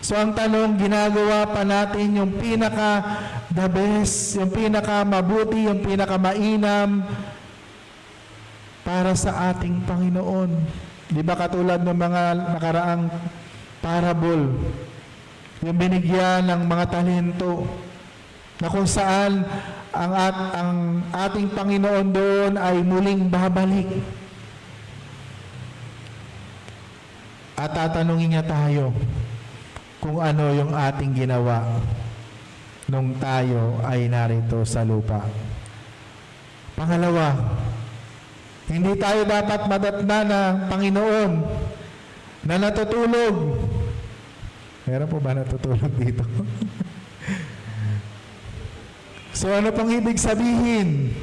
So, ang tanong, ginagawa pa natin yung pinaka-the best, yung pinaka-mabuti, yung pinaka-mainam para sa ating Panginoon. Di ba katulad ng mga nakaraang parable, yung binigyan ng mga talento, na kung saan ang ating Panginoon doon ay muling babalik. At tatanungin niya tayo kung ano yung ating ginawa nung tayo ay narito sa lupa. Pangalawa, hindi tayo dapat madatna ng Panginoon na natutulog. Meron po ba natutulog dito? So ano pang ibig sabihin?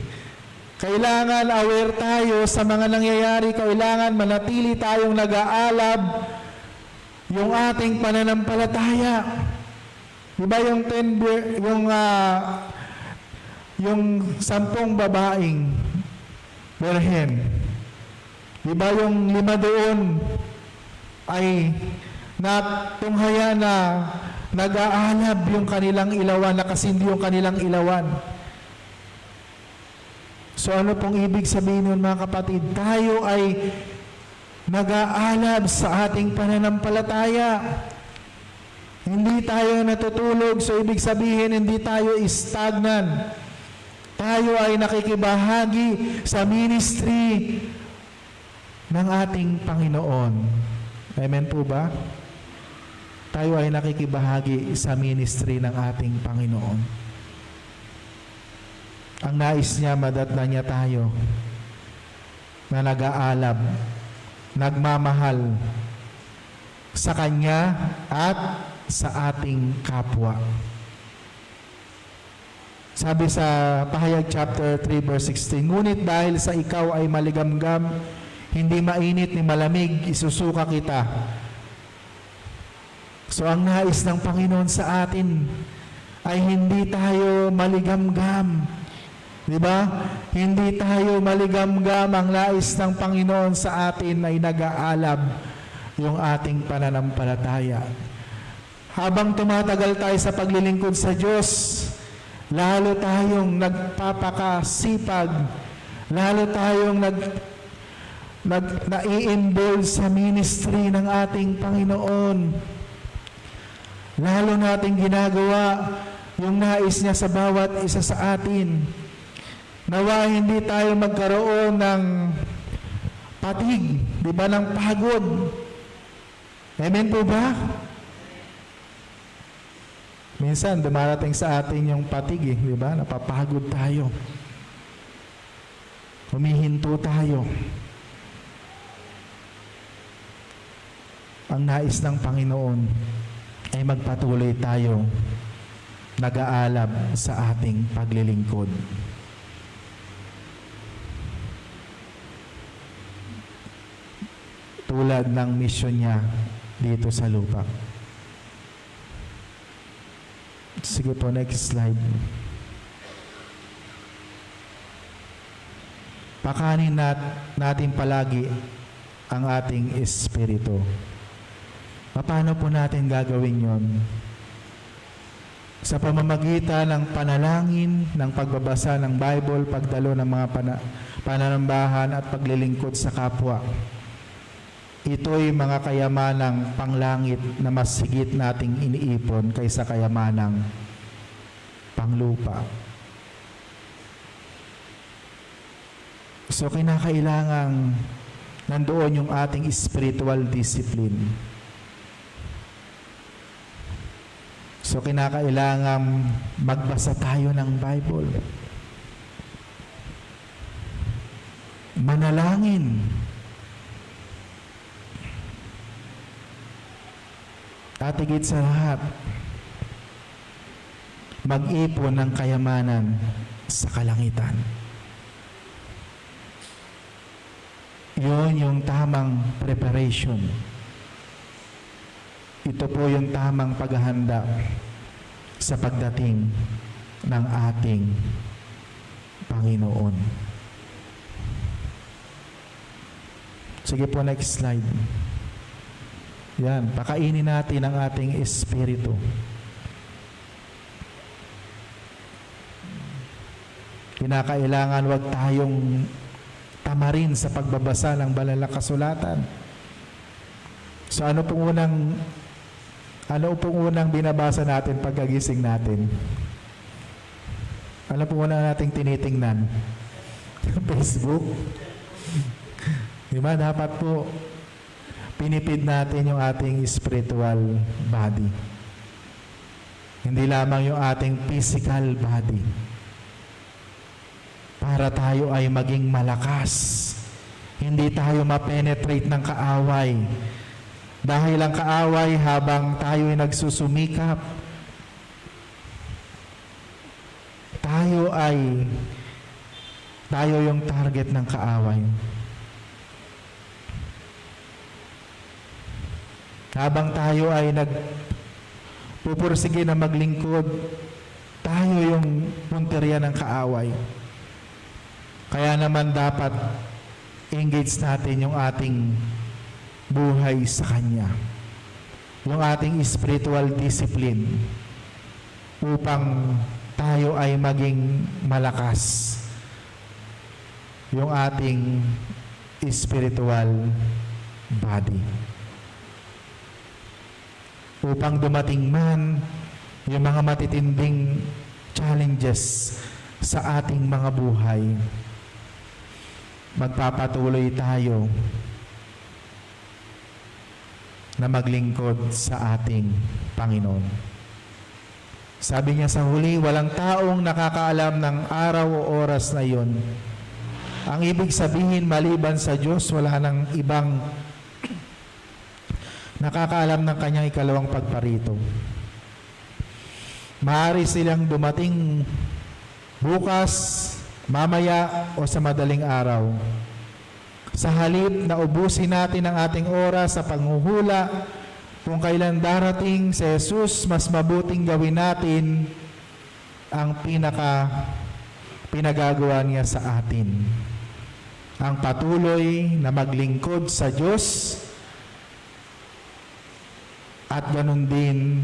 Kailangan aware tayo sa mga nangyayari, kailangan manatili tayong nag-aalab yung ating pananampalataya. Diba yung 10 babaeng berhen? Diba yung 5 doon ay natunghaya na nag-aalab yung kanilang ilawan, nakasindi yung kanilang ilawan. So ano pong ibig sabihin nun mga kapatid? Tayo ay nag-aalab sa ating pananampalataya. Hindi tayo natutulog, so ibig sabihin hindi tayo stagnant. Tayo ay nakikibahagi sa ministry ng ating Panginoon. Amen po ba? Tayo ay nakikibahagi sa ministry ng ating Panginoon. Ang nais niya, madatna niya tayo na nag-aalab, nagmamahal sa Kanya at sa ating kapwa. Sabi sa Pahayag chapter 3 verse 16, ngunit dahil sa ikaw ay maligamgam, hindi mainit ni malamig, isusuka kita. So ang nais ng Panginoon sa atin ay hindi tayo maligamgam. Diba? Hindi tayo maligamgam. Ang nais ng Panginoon sa atin ay nag-aalab yung ating pananampalataya. Habang tumatagal tayo sa paglilingkod sa Diyos, lalo tayong nagpapakasipag, lalo tayong nai-involve sa ministry ng ating Panginoon. Lalo nating ginagawa yung nais niya sa bawat isa sa atin. Nawa hindi tayo magkaroon ng patig, di ba, ng pagod. Amen po ba? Minsan dumarating sa atin yung patig, di ba? Napapagod tayo. Humihinto tayo. Ang nais ng Panginoon ay magpatuloy tayo nag-aalab sa ating paglilingkod. Tulad ng misyon niya dito sa lupa. Sige po, next slide. Pakanin natin palagi ang ating espiritu. Paano po natin gagawin yon? Sa pamamagitan ng panalangin, ng pagbabasa ng Bible, pagdalo ng mga pananambahan at paglilingkod sa kapwa. Ito'y mga kayamanang panglangit na mas higit nating iniipon kaysa kayamanang panglupa. So, kinakailangang nandoon yung ating spiritual discipline. So, kinakailangang magbasa tayo ng Bible. Manalangin. At higit sa lahat, mag-ipon ng kayamanan sa kalangitan. Yun yung tamang preparation. Ito po yung tamang paghahanda sa pagdating ng ating Panginoon. Sige po, next slide. Yan, pakainin natin ang ating espiritu. Kinakailangan wag tayong tamarin sa pagbabasa ng banal na kasulatan. So ano pong unang binabasa natin pagkagising natin? Ano pong unang nating tinitingnan? Facebook? Diba? Dapat po pinipid natin yung ating spiritual body. Hindi lamang yung ating physical body. Para tayo ay maging malakas. Hindi tayo ma-penetrate ng kaaway. Dahil ang kaaway habang tayo ay nagsusumikap, tayo yung target ng kaaway. Habang tayo ay nagpupursige na maglingkod, tayo yung punteriya ng kaaway. Kaya naman dapat engage natin yung ating buhay sa Kanya. Yung ating spiritual discipline upang tayo ay maging malakas. Yung ating spiritual body. Upang dumating man yung mga matitinding challenges sa ating mga buhay, magpapatuloy tayo na maglingkod sa ating Panginoon. Sabi niya sa huli, walang taong nakakaalam ng araw o oras na iyon. Ang ibig sabihin, maliban sa Diyos, wala nang ibang nakakaalam ng kanyang ikalawang pagparito. Maaari silang dumating bukas, mamaya o sa madaling araw. Sa halip na ubusin natin ang ating oras sa panghuhula kung kailan darating si Jesus, mas mabuting gawin natin ang pinagagawa niya sa atin. Ang patuloy na maglingkod sa Diyos at ganun din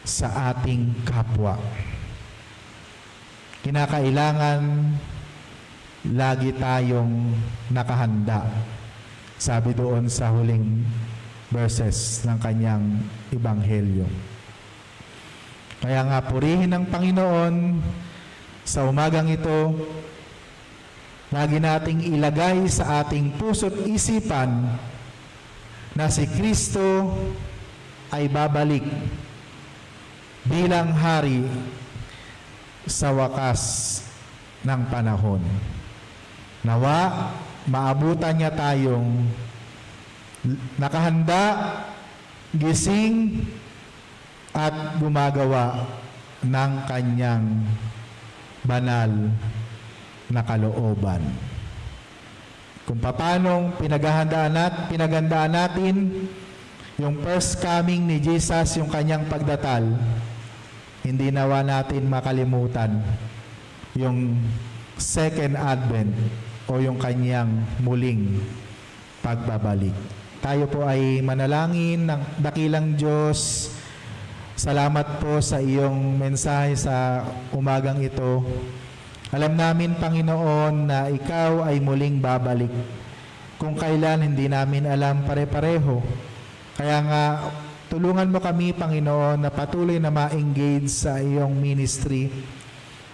sa ating kapwa. Kinakailangan lagi tayong nakahanda. Sabi doon sa huling verses ng kanyang ebanghelyo. Kaya nga purihin ng Panginoon sa umagang ito, lagi nating ilagay sa ating puso't isipan na si Kristo ay babalik bilang hari sa wakas ng panahon. Nawa, maabutan niya tayong nakahanda, gising, at gumagawa ng kanyang banal na kalooban. Kung paanong pinaghandaan natin yung first coming ni Jesus, yung kanyang pagdatal, hindi nawa natin makalimutan yung second advent o yung kanyang muling pagbabalik. Tayo po ay manalangin ng dakilang Diyos. Salamat po sa iyong mensahe sa umagang ito. Alam namin, Panginoon, na ikaw ay muling babalik. Kung kailan, hindi namin alam pare-pareho. Kaya nga, tulungan mo kami, Panginoon, na patuloy na ma-engage sa iyong ministry,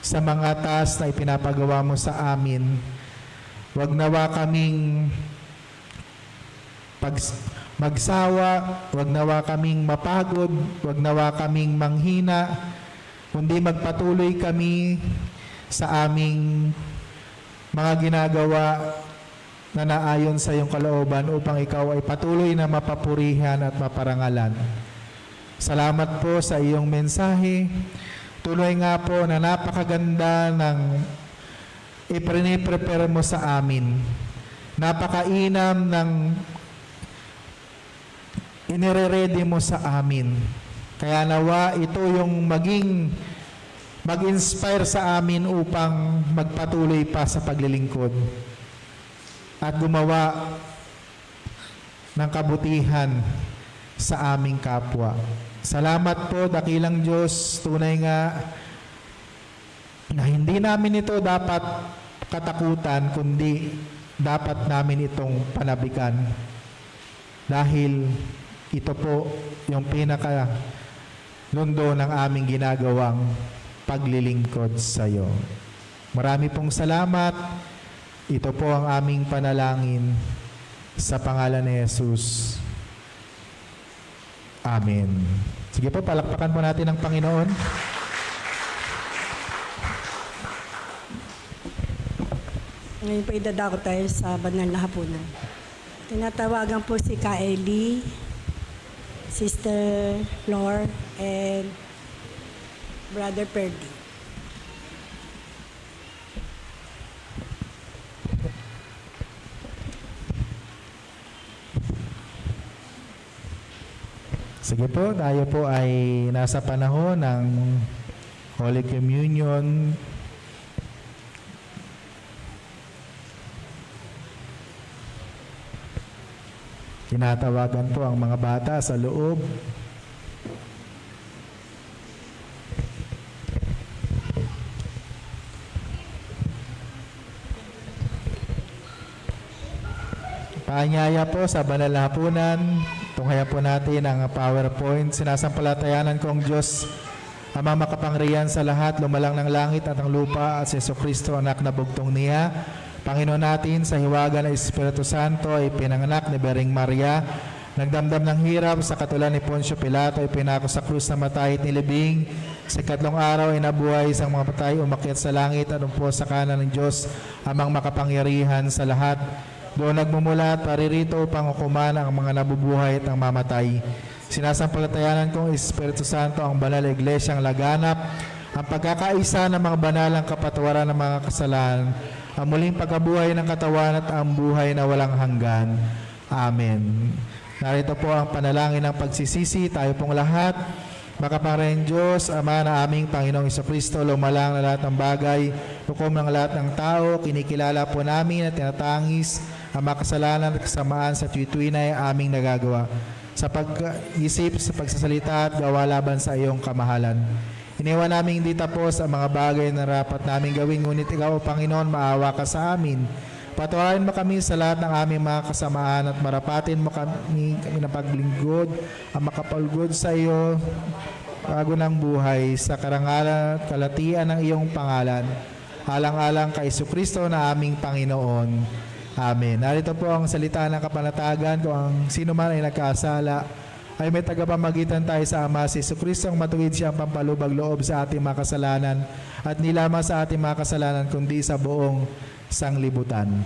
sa mga task na ipinapagawa mo sa amin. Huwag nawa kaming magsawa, huwag nawa kaming mapagod, huwag nawa kaming manghina, kundi magpatuloy kami sa aming mga ginagawa na naayon sa iyong kalooban upang ikaw ay patuloy na mapapurihan at maparangalan. Salamat po sa iyong mensahe. Tuloy nga po na napakaganda ng ipre-prepare mo sa amin. Napakainam ng inire-ready mo sa amin. Kaya nawa ito yung mag-inspire sa amin upang magpatuloy pa sa paglilingkod at gumawa ng kabutihan sa aming kapwa. Salamat po, dakilang Diyos. Tunay nga na hindi namin ito dapat katakutan, kundi dapat namin itong panabikan. Dahil ito po yung lundo ng aming ginagawang paglilingkod sa iyo. Marami pong salamat. Ito po ang aming panalangin sa pangalan ni Jesus. Amen. Sige po, palakpakan po natin ang Panginoon. Ngayon po idadako tayo sa banal na hapunan. Tinatawagan po si Kaeli, Sister Flor, and Brother Perdi. Sige po, tayo po ay nasa panahon ng Holy Communion. Tinatawagan po ang mga bata sa loob. Paanyaya po sa banal na hapunan. Tunghayan po natin ang PowerPoint. Sinasampalatayanan ko ang Diyos, Ama makapangyarihan sa lahat, lumalang ng langit at ang lupa, at si Jesucristo, anak na bugtong niya. Panginoon natin, sa hiwaga ng Espiritu Santo, ay pinanganak ni Bering Maria. Nagdamdam ng hirap sa katulad ni Poncio Pilato, ay pinako sa krus na matay at nilibing. Sa ikatlong araw ay nabuhay isang mga patay, umakyat sa langit at umpo sa kanan ng Diyos, amang makapangyarihan sa lahat. Doon nagmumula at paririto upang hukuman ang mga nabubuhay at ang mamatay. Sinasampalatayanan kong Espiritu Santo ang banal na iglesyang laganap, ang pagkakaisa ng mga banalang kapatawaran ng mga kasalanan, ang muling pagkabuhay ng katawan at ang buhay na walang hanggan. Amen. Narito po ang panalangin ng pagsisisi. Tayo pong lahat, makapangyarihang Diyos, Ama na aming Panginoong Jesucristo, lumalang na lahat ng bagay, hukom ng lahat ng tao, kinikilala po namin at tinatangis ang makasalanan at kasamaan sa tuwi-tuwi na aming nagagawa. Sa pag-isip, sa pagsasalita at gawa laban sa iyong kamahalan. Iniwan namin hindi tapos ang mga bagay na rapat namin gawin, ngunit ikaw, Panginoon, maawa ka sa amin. Patawarin mo kami sa lahat ng aming mga kasamaan at marapatin mo kami na paglingkod, ang makapalugod sa iyo bago ng buhay sa karangalan at kalatian ng iyong pangalan. Alang-alang kay Jesucristo na aming Panginoon. Amen. Narito po ang salita ng kapanatagan. Kung ang sino man ay nagkasala, ay may tagapamagitan tayo sa Ama, si Jesucristo, ang matuwid siyang pampalubag loob sa ating mga kasalanan at hindi lamang sa ating mga kasalanan kundi sa buong sanglibutan.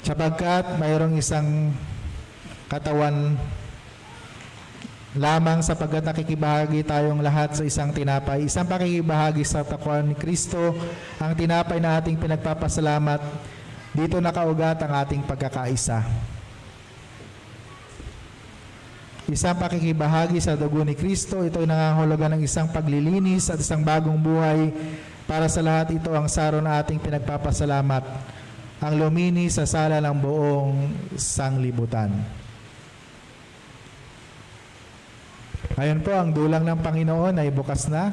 Sapagkat mayroong isang katawan lamang, sapagkat nakikibahagi tayong lahat sa isang tinapay. Isang pakikibahagi sa takwan ni Kristo, ang tinapay na ating pinagpapasalamat. Dito nakaugat ang ating pagkakaisa. Isang pakikibahagi sa dugo ni Kristo. Ito ay nangangahulugan ng isang paglilinis at isang bagong buhay. Para sa lahat ito ang saro na ating pinagpapasalamat, ang luminis sa sala ng buong sanglibutan. Ayon po, ang dulang ng Panginoon ay bukas na.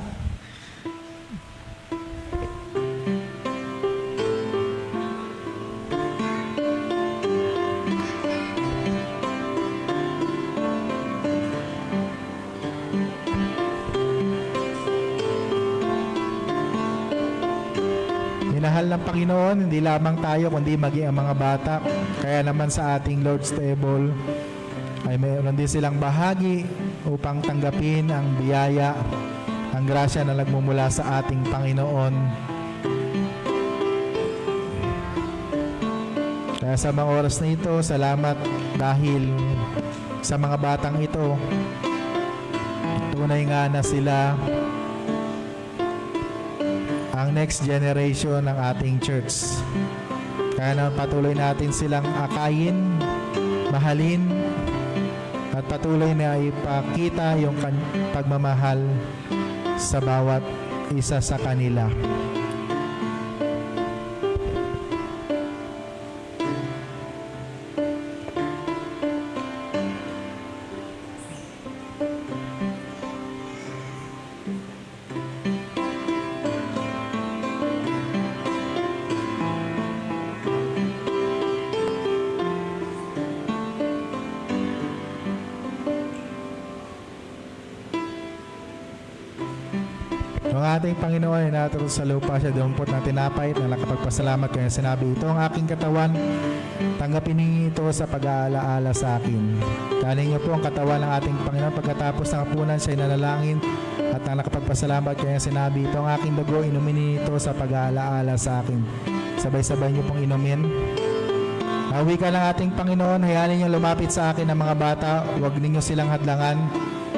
Minahal ng Panginoon, hindi lamang tayo, kundi maging ang mga bata. Kaya naman sa ating Lord's Table, ay mayroon din silang bahagi upang tanggapin ang biyaya, ang grasya na nagmumula sa ating Panginoon. Kaya Kaya sa mga oras na ito, salamat dahil sa mga batang ito, tunay nga na sila ang next generation ng ating church. Kaya naman patuloy natin silang akayin, mahalin, at patuloy na ipakita yung pagmamahal sa bawat isa sa kanila. Ang ating Panginoon ay naturo sa lupa siya dumpot na tinapay na nakapagpasalamat kaya sinabi, ito ang aking katawan, tanggapin ninyo ito sa pag-aalaala sa akin. Kanin niyo po ang katawan ng ating Panginoon. Pagkatapos ng hapunan siya ay nanalangin at ang nakapagpasalamat kaya sinabi, ito ang aking dugo, inumin ninyo ito sa pag-aalaala sa akin. Sabay-sabay niyo pong inumin. Hawi ka ng ating Panginoon, hayaan niyo lumapit sa akin ang mga bata, huwag ninyo silang hadlangan.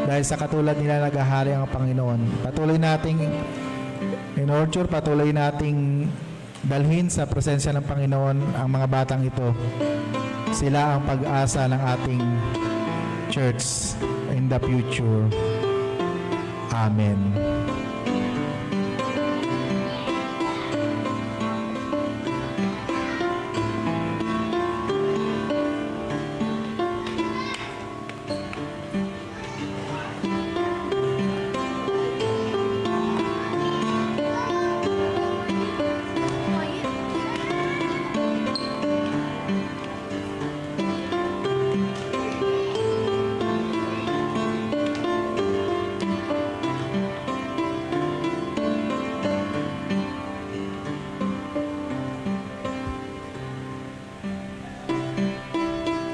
Dahil sa katulad nila naghahari ang Panginoon. Patuloy nating in-nurture, patuloy nating dalhin sa presensya ng Panginoon ang mga batang ito. Sila ang pag-asa ng ating church in the future. Amen.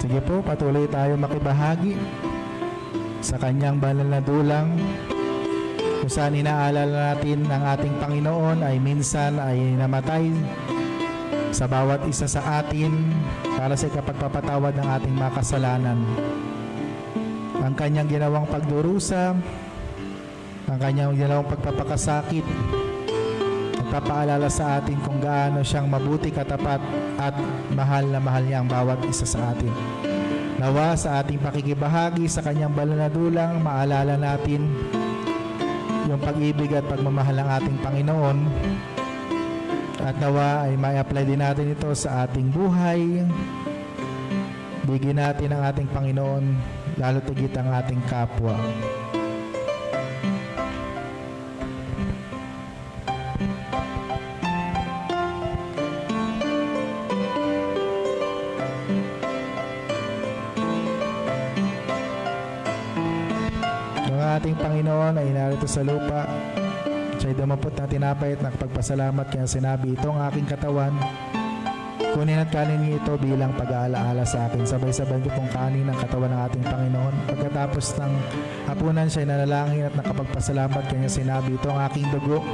Sige po, patuloy tayo makibahagi sa kanyang banal na dulang kung saan inaalala natin ang ating Panginoon ay minsan ay namatay sa bawat isa sa atin para sa ikapagpapatawad ng ating mga kasalanan. Ang kanyang ginawang pagdurusa, ang kanyang ginawang pagpapakasakit, nagpapaalala sa atin kung gaano siyang mabuti, katapat at mahal na mahal niya ang bawat isa sa atin. Nawa sa ating pakikibahagi sa kanyang banal na dulang, maalala natin yung pag-ibig at pagmamahal ng ating Panginoon. At nawa ay may-apply din natin ito sa ating buhay. Bigyan natin ang ating Panginoon, lalo tigit ang ating kapwa. Ating Panginoon ay narito sa lupa. Siya'y dumapot na tinapay at nakapagpasalamat kaya sinabi, ito ang aking katawan. Kunin at kanin niyo ito bilang pag-aalaala sa akin. Sabay-sabay niyo pong kanin ang katawan ng ating Panginoon. Pagkatapos ng hapunan siya'y nanalangin at nakapagpasalamat kaya sinabi, ito ang aking dugo.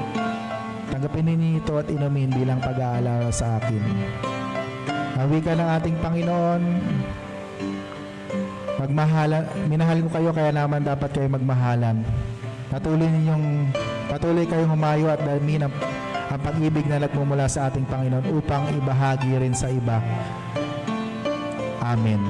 Tanggapin niyo ito at inumin bilang pag-aalaala sa akin. Hawi ka ng ating Panginoon. Minahal ko kayo kaya naman dapat kayo magmahalan. Patuloy kayong humayo at dalhin ang pag-ibig na nagmumula sa ating Panginoon upang ibahagi rin sa iba. Amen.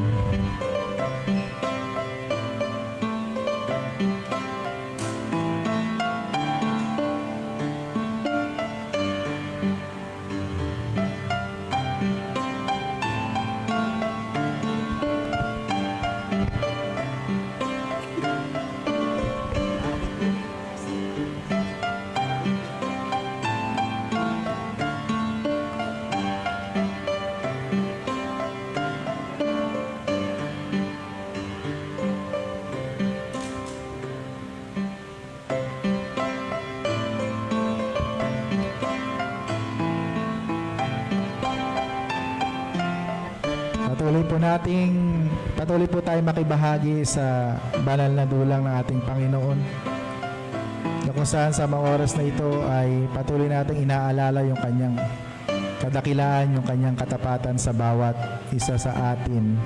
Patuloy po tayo makibahagi sa banal na dulang ng ating Panginoon. Na kung saan sa mga oras na ito ay patuloy nating inaalala yung kanyang Kadakilaan yung kanyang katapatan sa bawat isa sa atin.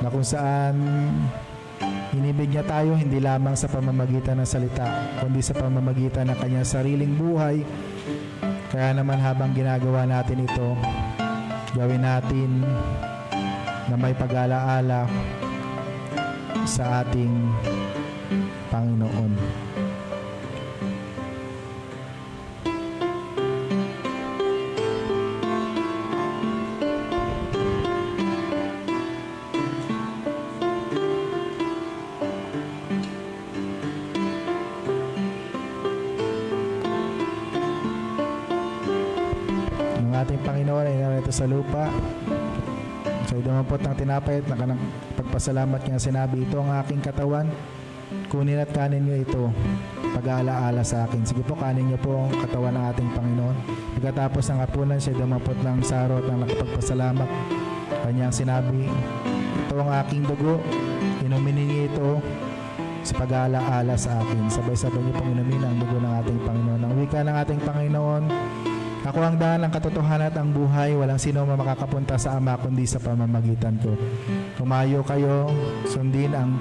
Na kung saan inibig niya tayo hindi lamang sa pamamagitan ng salita, kundi sa pamamagitan ng kanyang sariling buhay. Kaya naman habang ginagawa natin ito, gawin natin na may pag-alaala sa ating Panginoon. Ang ating Panginoon ay narito sa lupa. Sa dumampot ng tinapay at pagpasalamat niya, sinabi, ito ang aking katawan, kunin at kanin niyo ito, pag-aalaala sa akin. Sige po, kanin niyo po ang katawan ng ating Panginoon. Pagkatapos ng hapunan, siya dumampot ng saro at nakapagpasalamat. Kanyang sinabi, ito ang aking dugo, inumin niyo ito sa pag-aalaala sa akin. Sabay-sabay niyo pong inumin ang dugo ng ating Panginoon. Ang wika ng ating Panginoon, ako ang daan ng katotohanan at ang buhay. Walang sino makakapunta sa Ama kundi sa pamamagitan ko. Tumayo kayo, sundin ang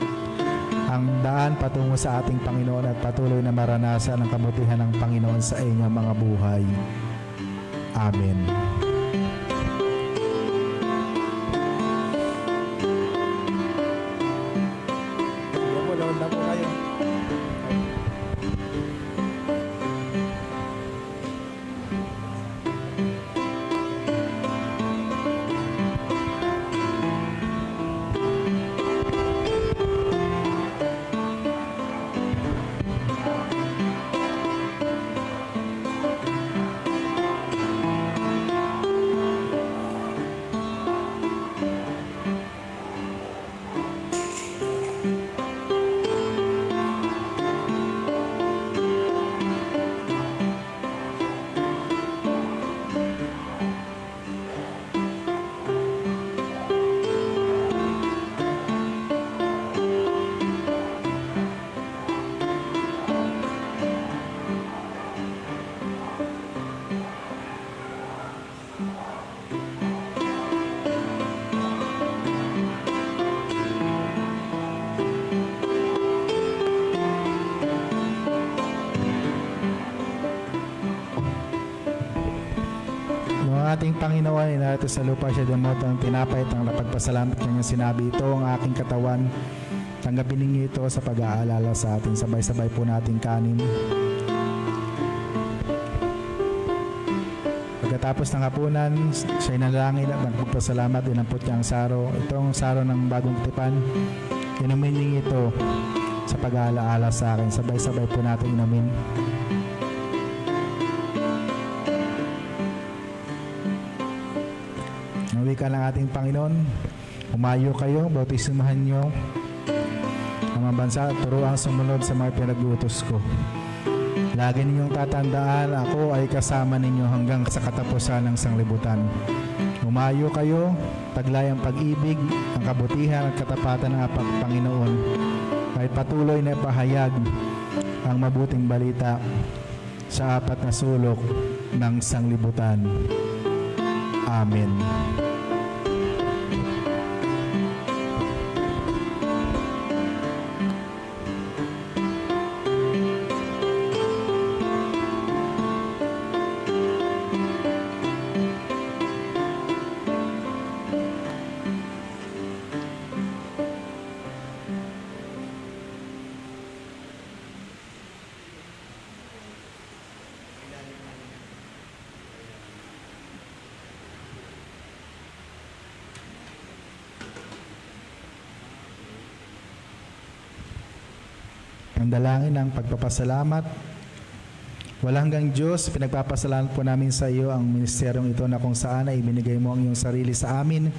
daan patungo sa ating Panginoon at patuloy na maranasan ang kabutihan ng Panginoon sa inyong mga buhay. Amen. Ating Panginoon ay narito sa lupa, siya dumot ang tinapay at ang napagpasalamat kanya, sinabi, ito ang aking katawan, tanggapin ninyo ito sa pag-aalala sa atin. Sabay-sabay po nating kanin. Pagkatapos ng hapunan, siya'y nanalangin at nagpagpasalamat, dinampot niya ang saro. Itong saro ng bagong tipan, inumin ninyo ito sa pag-aalala sa akin. Sabay-sabay po natin inumin. Wika ng ating Panginoon, umayo kayo, bautismahan nyo ang mga bansa at turuang sumunod sa mga pinag-utos ko. Lagi ninyong tatandaan, ako ay kasama ninyo hanggang sa katapusan ng sanglibutan. Umayo kayo, taglay ang pag-ibig, ang kabutihan at katapatan ng apat Panginoon. Kahit patuloy na ipahayag ang mabuting balita sa apat na sulok ng sanglibutan. Amen. Ang dalangin ng pagpapasalamat. Walang hanggang Diyos, pinagpapasalamat po namin sa iyo ang ministeryong ito na kung saan ay ibinigay mo ang iyong sarili sa amin.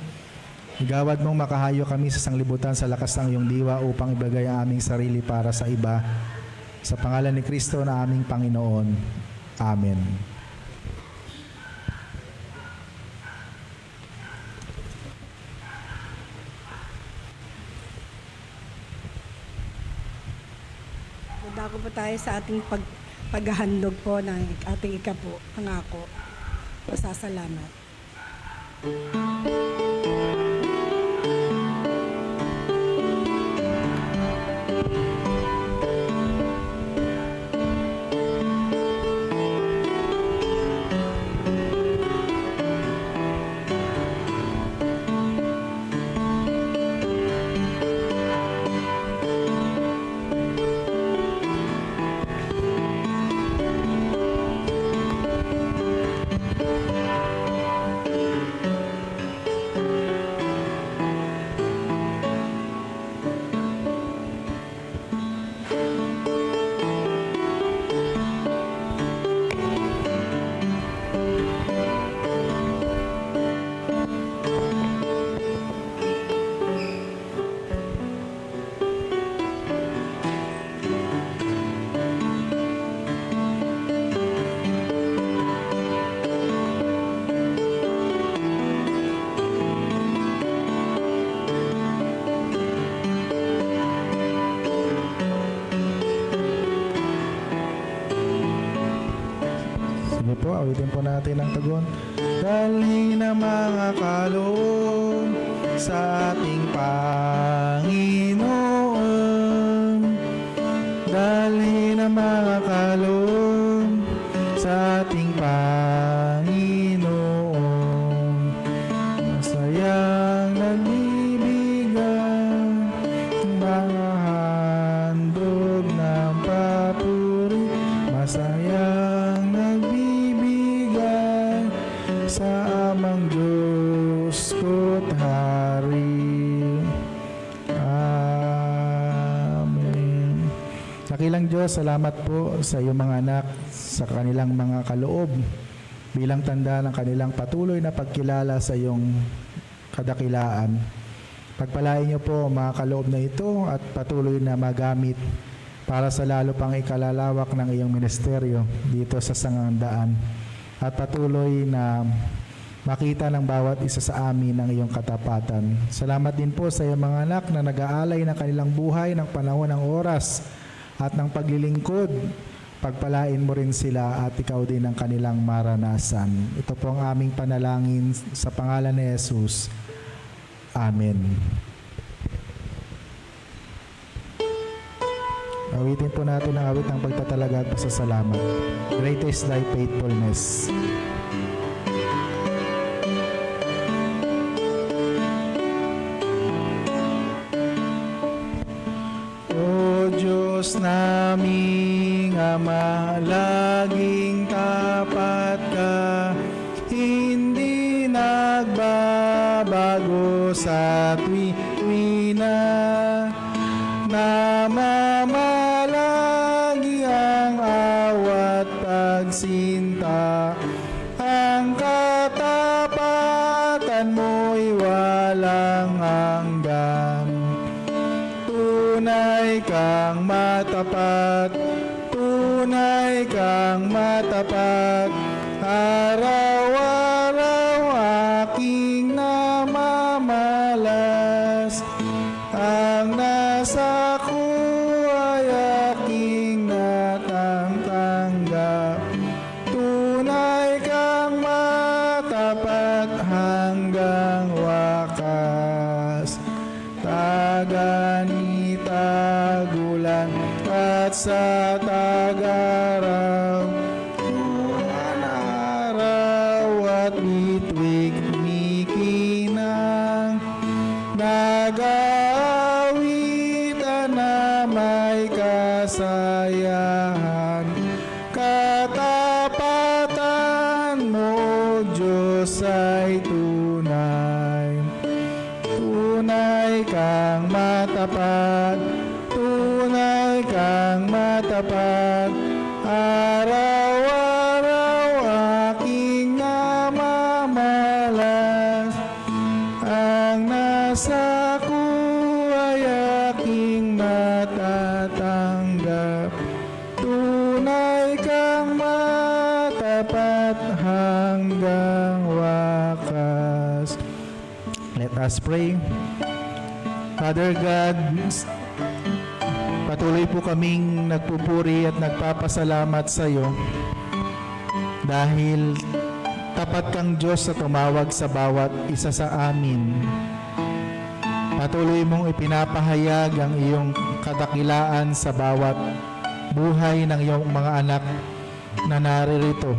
Igawad mong makahayo kami sa sanglibutan sa lakas ng iyong diwa upang ibigay ang aming sarili para sa iba. Sa pangalan ni Kristo na aming Panginoon. Amen. Dako po tayo sa ating paghahandog po ng ating ikapo, pangako. Pasasalamat. Sige po, awitin po natin ang tugon. Dalhin ang mga kaloob sa ating Panginoon. Dalhin ang mga kaloob sa ating Panginoon. Masayang nagbibigay mga handog ng papuri. Masayang nagbibigay sa amang Diyos ko't Hari. Amen. Dakilang Diyos, salamat po sa iyong mga anak sa kanilang mga kaloob bilang tanda ng kanilang patuloy na pagkilala sa iyong kadakilaan. Pagpalain niyo po ang mga kaloob na ito at patuloy na magamit para sa lalo pang ikalalawak ng iyong ministeryo dito sa Sangandaan at patuloy na makita ng bawat isa sa amin ang iyong katapatan. Salamat din po sa iyong mga anak na nag-aalay ng kanilang buhay ng panahon ng oras at ng paglilingkod. Pagpalain mo rin sila at ikaw din ang kanilang maranasan. Ito po ang aming panalangin sa pangalan ni Jesus. Amen. Awitin po natin ang awit ng pagtatalaga at pasasalamat. Great is thy faithfulness. O Diyos naming Ama, laging tapat ka, hindi nagbabago sa tuwina. Namamalagi ang awat pagsinta, ang katapatan mo'y walang hanggan. Tunay kang matapat, tunay kang matapat, araw-araw aking namamalas. Ang nasa ko ay aking natanggap. Tunay kang matapat hanggang wakas. Taganitagulan at sa tagaraw, tuwan araw at bituig mikinang, nag-aawitan na may kasayahan. Katapatan mo, Diyos, ay tunay. Tunay kang matapat, tunay kang matapat, araw-araw aking namamalas. Ang nasa ko ay aking matatanggap. Tunay kang matapat hanggang wakas. Let us pray. Father God, Patuloy po kaming nagpupuri at nagpapasalamat sa iyo dahil tapat kang Diyos na tumawag sa bawat isa sa amin. Patuloy mong ipinapahayag ang iyong kadakilaan sa bawat buhay ng iyong mga anak na naririto.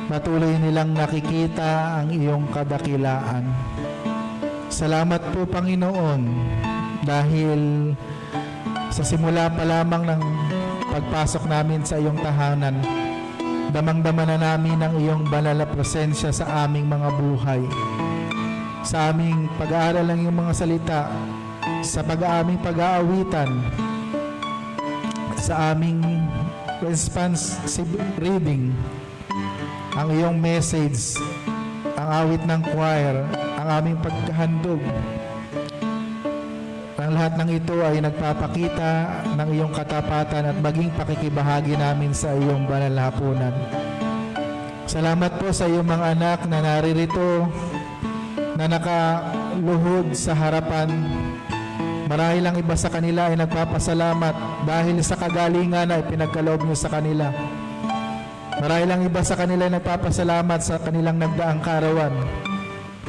Patuloy nilang nakikita ang iyong kadakilaan. Salamat po, Panginoon, dahil sa simula pa lamang ng pagpasok namin sa iyong tahanan, damang-dama na namin ang iyong banal na presensya sa aming mga buhay. Sa aming pag-aaral ng iyong mga salita, sa aming pag-aawitan, sa aming responsive reading, ang iyong message, ang awit ng choir, ang aming paghahandog. Ang lahat ng ito ay nagpapakita ng iyong katapatan at maging pakikibahagi namin sa iyong banal na hapunan. Salamat po sa iyong mga anak na naririto, na nakaluhod sa harapan. Marahil ang iba sa kanila ay nagpapasalamat dahil sa kagalingan na ipinagkaloob niyo sa kanila. Marahil ang iba sa kanila ay nagpapasalamat sa kanilang nagdaang kaarawan.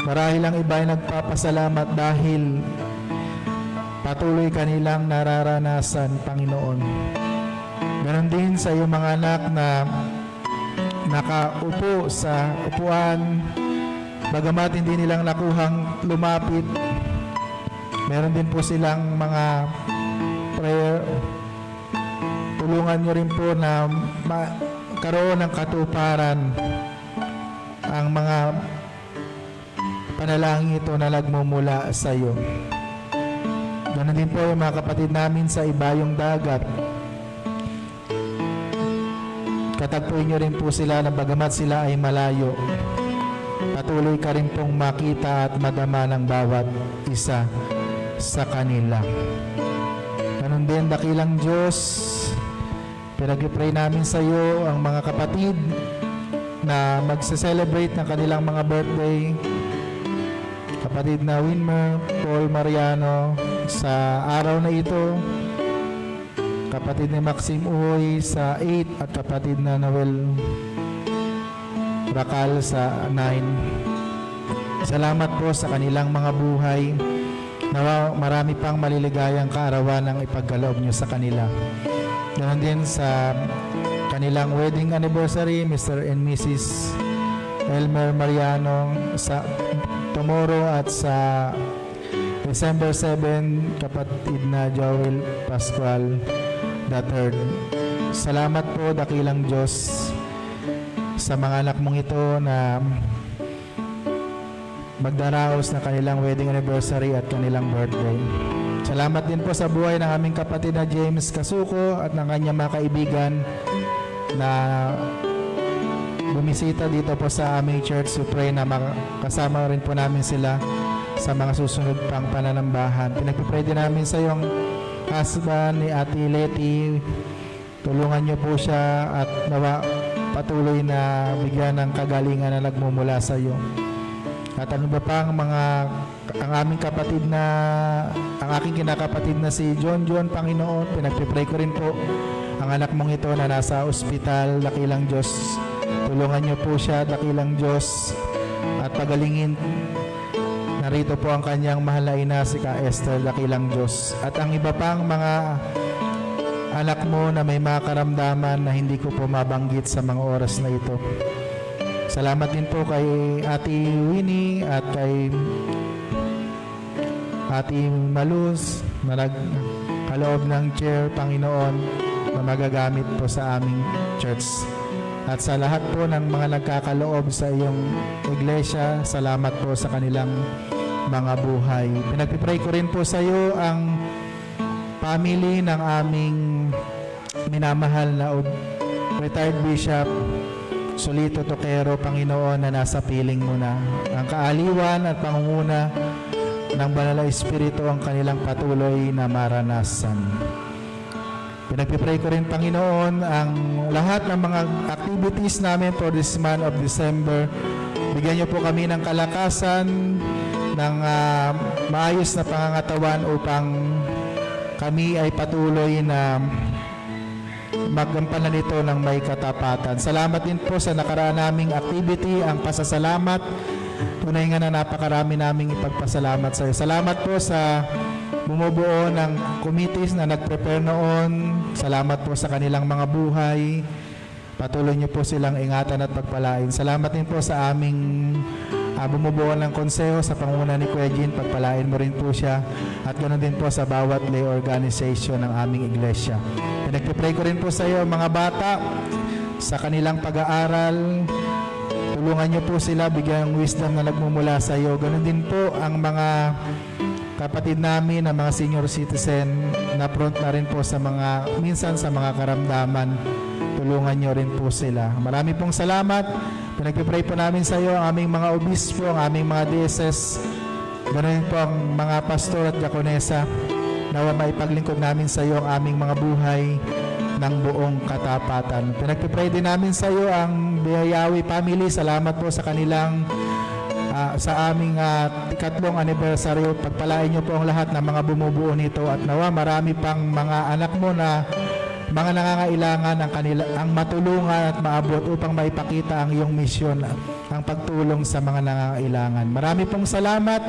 Marahil ang iba ay nagpapasalamat dahil patuloy kanilang nararanasan, Panginoon. Ganon din sa iyong mga anak na nakaupo sa upuan, bagamat hindi nilang nakuhang lumapit, meron din po silang mga prayer. Tulungan nyo rin po na karoon ng katuparan ang mga panalangin ito na nagmumula sa iyo. Ganon din po yung mga kapatid namin sa ibayong dagat. Katagpuin nyo rin po sila na bagamat sila ay malayo, patuloy ka rin pong makita at madama ng bawat isa sa kanila. Ganon din, dakilang Diyos, pinag-pray namin sa iyo ang mga kapatid na magse-celebrate ng kanilang mga birthday. Kapatid na Winmer, Paul Mariano sa araw na ito, kapatid ni Maxim Uhoy sa 8 at kapatid na Noel Racal sa 9. Salamat po sa kanilang mga buhay. Nawa marami pang maliligayang kaarawan ang ipagkaloob nyo sa kanila. Ganon din sa kanilang wedding anniversary, Mr. and Mrs. Elmer Mariano sa tomorrow at sa December 7, kapatid na Joel Pascual III. Salamat po, dakilang Diyos, sa mga anak mong ito na magdaraos na kanilang wedding anniversary at kanilang birthday. Salamat din po sa buhay ng aming kapatid na James Kasuko at ng kanyang mga kaibigan na bumisita dito po sa aming church. We pray na kasama rin po namin sila sa mga susunod pang pananambahan. Pinagpipray din namin sa iyong husband ni Ate Leti. Tulungan niyo po siya at nawa patuloy na bigyan ng kagalingan na nagmumula sa iyo. At ano ba pang ang aming kapatid na, ang aking kinakapatid na si John, Panginoon, pinagpipray ko rin po ang anak mong ito na nasa ospital. Dakilang Diyos, tulungan niyo po siya, dakilang Diyos, at pagalingin. Narito po ang kanyang mahal na ina, si Ka Esther, dakilang Diyos. At ang iba pang mga anak mo na may mga karamdaman na hindi ko po mabanggit sa mga oras na ito. Salamat din po kay Ate Winnie at kay Ate Maluz na nagkaloob ng chair, Panginoon, na magagamit po sa aming church. At sa lahat po ng mga nagkakaloob sa iyong iglesia, salamat po sa kanilang mga buhay. Pinagpipray ko rin po sa iyo ang family ng aming minamahal na retired Bishop Solito Toquero, Panginoon, na nasa piling mo na. Ang kaaliwan at pangunguna ng Banal na Espiritu ang kanilang patuloy na maranasan. Pinagpipray ko rin, Panginoon, ang lahat ng mga activities namin for this month of December. Bigyan niyo po kami ng kalakasan, ng maayos na pangangatawan upang kami ay patuloy na magampanan ito ng may katapatan. Salamat din po sa nakaraan naming activity, ang pasasalamat. Tunay nga na napakarami naming ipagpasalamat sa iyo. Salamat po sa bumubuo ng committees na nag-prepare noon. Salamat po sa kanilang mga buhay. Patuloy niyo po silang ingatan at pagpalain. Salamat din po sa aming bumubuo ng konseho sa pangunguna ni Kuya Jean. Pagpalain mo rin po siya. At ganoon din po sa bawat lay organization ng aming iglesia. Nagpipray ko rin po sa iyo mga bata sa kanilang pag-aaral. Tulungan niyo po sila, bigyan ng wisdom na nagmumula sa iyo. Ganoon din po ang mga kapatid namin, ang mga senior citizen na front na rin po sa mga, minsan sa mga karamdaman. Tulungan niyo rin po sila. Marami pong salamat. Pinagpipray po namin sa iyo ang aming mga obispo, ang aming mga DSS, ganoon po ang mga pastor at diakonesa. Nawa maipaglingkod namin sa iyo ang aming mga buhay ng buong katapatan. Pinagpipray din namin sa iyo ang Biyayawi family. Salamat po sa kanilang sa aming ikatlong anibersaryo. Pagpalain niyo po ang lahat ng mga bumubuo nito at nawa marami pang mga anak mo na mga nangangailangan ang matulungan at maabot upang maipakita ang iyong misyon, ang pagtulong sa mga nangangailangan. Marami pong salamat.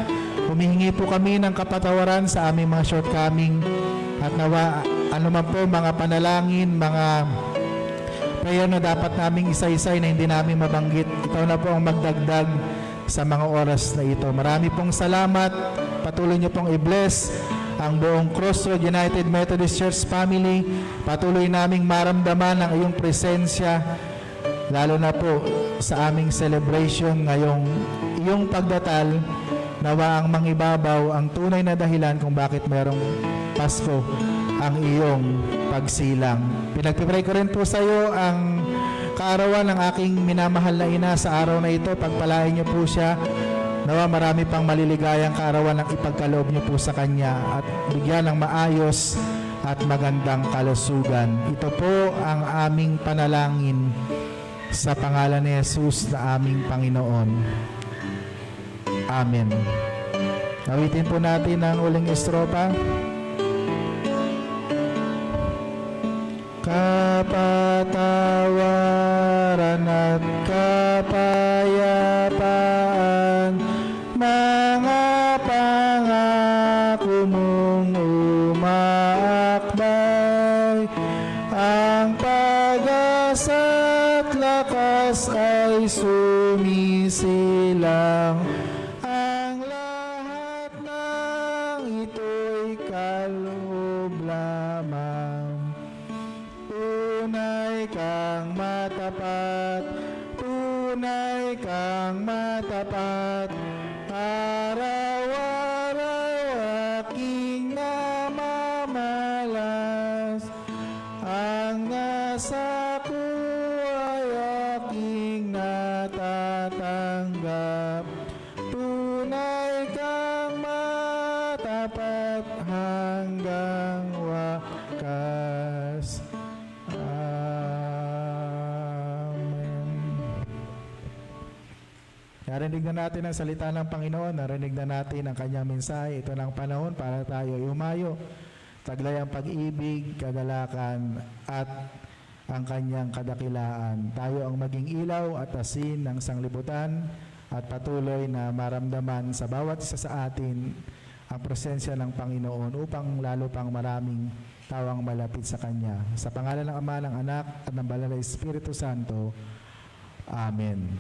Humihingi po kami ng kapatawaran sa aming mga shortcoming at nawa anuman po mga panalangin, mga prayer na dapat naming isa-isay na hindi namin mabanggit. Ikaw na po ang magdagdag sa mga oras na ito. Marami pong salamat. Patuloy niyo pong i-bless ang buong Crossroad United Methodist Church family. Patuloy naming maramdaman ang iyong presensya, lalo na po sa aming celebration ngayong iyong pagdatal. Nawa ang mangibabaw ang tunay na dahilan kung bakit mayroong Pasko, ang iyong pagsilang. Pinagpipray ko rin po sa iyo ang kaarawan ng aking minamahal na ina sa araw na ito. Pagpalain niyo po siya. Nawa marami pang maliligayang kaarawan ng ipagkaloob niyo po sa kanya at bigyan ng maayos at magandang kalusugan. Ito po ang aming panalangin sa pangalan ni Jesus na aming Panginoon. Amen. Nawitin po natin ang uling estropa. Kapatawaran at kapayapaan, mga pangako mong umaakbay, ang pag-asa at lakas ay sumisilang, ang lahat ng ito'y kaloob lamang. Tunay kang matapat, tunay kang matapat, araw-araw aking namamalas, ang nasa ko ay aking natatanggap. Tunay kang matapat hanggang wakas. Narinig na natin ang salita ng Panginoon, narinig na natin ang kanyang mensahe. Ito na ang panahon para tayo umayo, taglay ang pag-ibig, kagalakan, at ang kanyang kadakilaan. Tayo ang maging ilaw at asin ng sanglibutan at patuloy na maramdaman sa bawat isa sa atin ang presensya ng Panginoon upang lalo pang maraming tawang malapit sa Kanya. Sa pangalan ng Ama, ng Anak, at ng Banal na Espiritu Santo. Amen.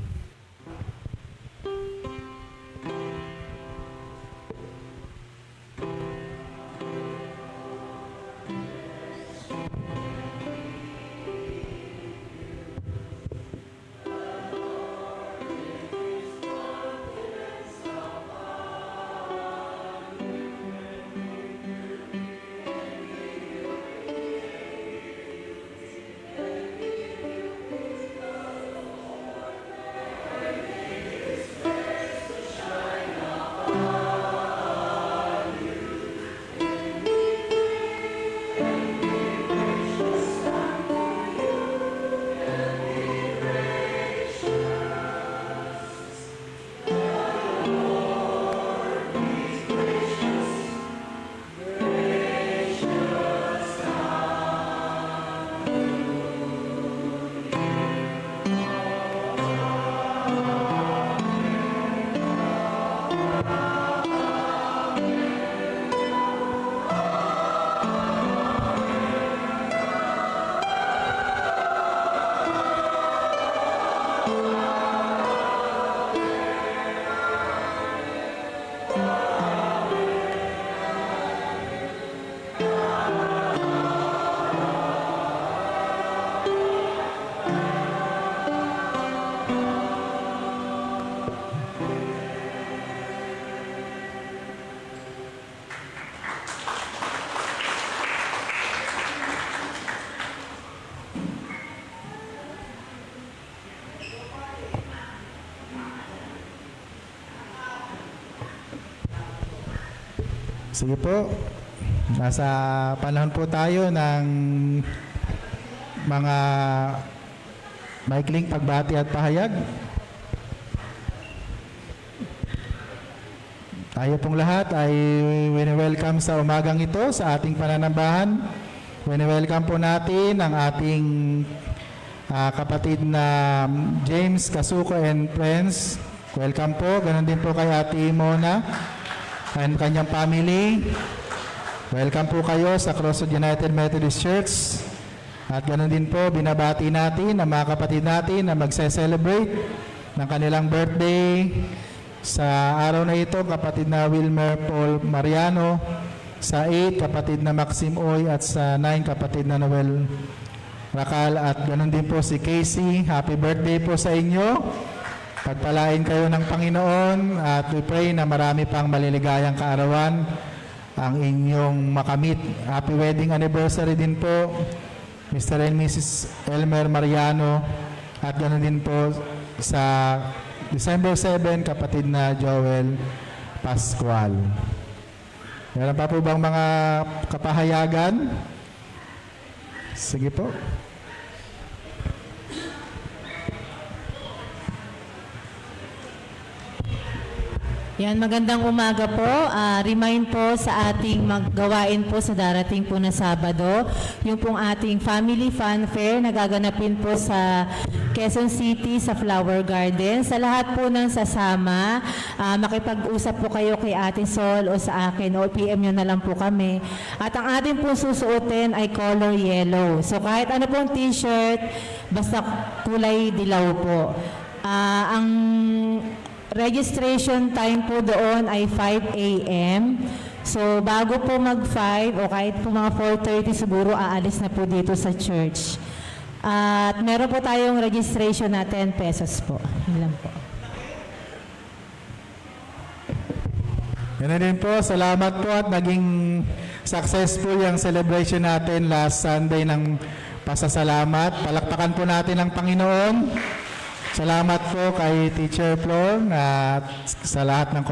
Sige po. Nasa panahon po tayo ng mga maikling pagbati at pahayag. Tayo pong lahat ay wini-welcome sa umagang ito sa ating pananambahan. Wini-welcome po natin ang ating kapatid na James Kasuko and Friends. Welcome po. Ganon din po kay Ate Mona and kanyang family. Welcome po kayo sa Crossroad United Methodist Church. At ganoon din po, binabati natin ang mga kapatid natin na magse-celebrate ng kanilang birthday. Sa araw na ito, kapatid na Wilmer Paul Mariano. Sa 8, kapatid na Maxim Oy. At sa 9, kapatid na Noel Racal. At ganoon din po si Casey. Happy birthday po sa inyo. Pagpalain kayo ng Panginoon. At we pray na marami pang maliligayang kaarawan ang inyong makamit. Happy wedding anniversary din po, Mr. and Mrs. Elmer Mariano. At ganoon din po sa December 7, kapatid na Joel Pascual. Meron pa po bang mga kapahayagan? Sige po. Yan, magandang umaga po. Remind po sa ating maggawain po sa darating po na Sabado, yung pong ating family fun fair na gaganapin po sa Quezon City sa Flower Garden. Sa lahat po ng sasama, makipag-usap po kayo kay Ate Sol o sa akin o PM nyo na lang po kami. At ang ating po susuotin ay color yellow. So kahit ano pong t-shirt, basta kulay dilaw po. Ang registration time po doon ay 5 a.m. So, bago po mag-5 o kahit po mga 4:30 siguro aalis na po dito sa church. At meron po tayong registration na 10 pesos po. Yun lang po. Yan din po. Salamat po at naging successful yung celebration natin last Sunday ng pasasalamat. Palakpakan po natin ang Panginoon. Salamat po kay Teacher Flor at sa lahat ng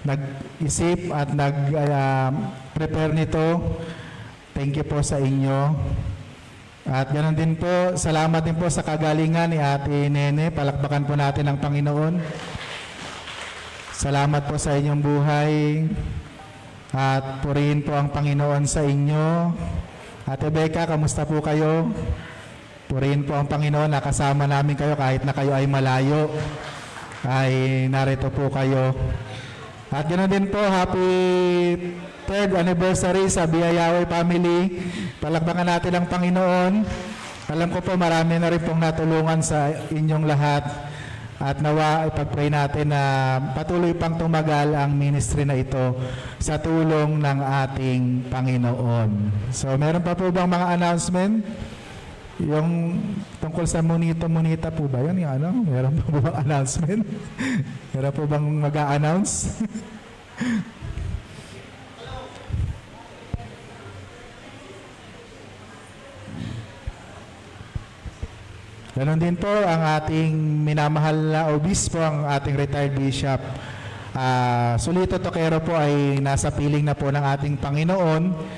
nag-isip at nag-prepare nito. Thank you po sa inyo. At ganoon din po, salamat din po sa kagalingan ni Ate Nene. Palakpakan po natin ang Panginoon. Salamat po sa inyong buhay. At purihin po ang Panginoon sa inyo. Ate Becca, kamusta po kayo? Purihin po ang Panginoon, nakasama namin kayo kahit na kayo ay malayo, ay narito po kayo. At ganoon din po, happy 3rd anniversary sa Biyayaway family. Palakpakan natin ang Panginoon. Alam ko po marami na rin pong natulungan sa inyong lahat. At nawa ipag-pray natin na patuloy pang tumagal ang ministry na ito sa tulong ng ating Panginoon. So meron pa po bang mga announcement? Yung tungkol sa monita po ba yun? Yung ano? Meron pa po bang announcement? Meron po bang mag-a-announce? Ganon din po ang ating minamahal na obispo, ang ating retired bishop. Solito Toquero po ay nasa piling na po ng ating Panginoon.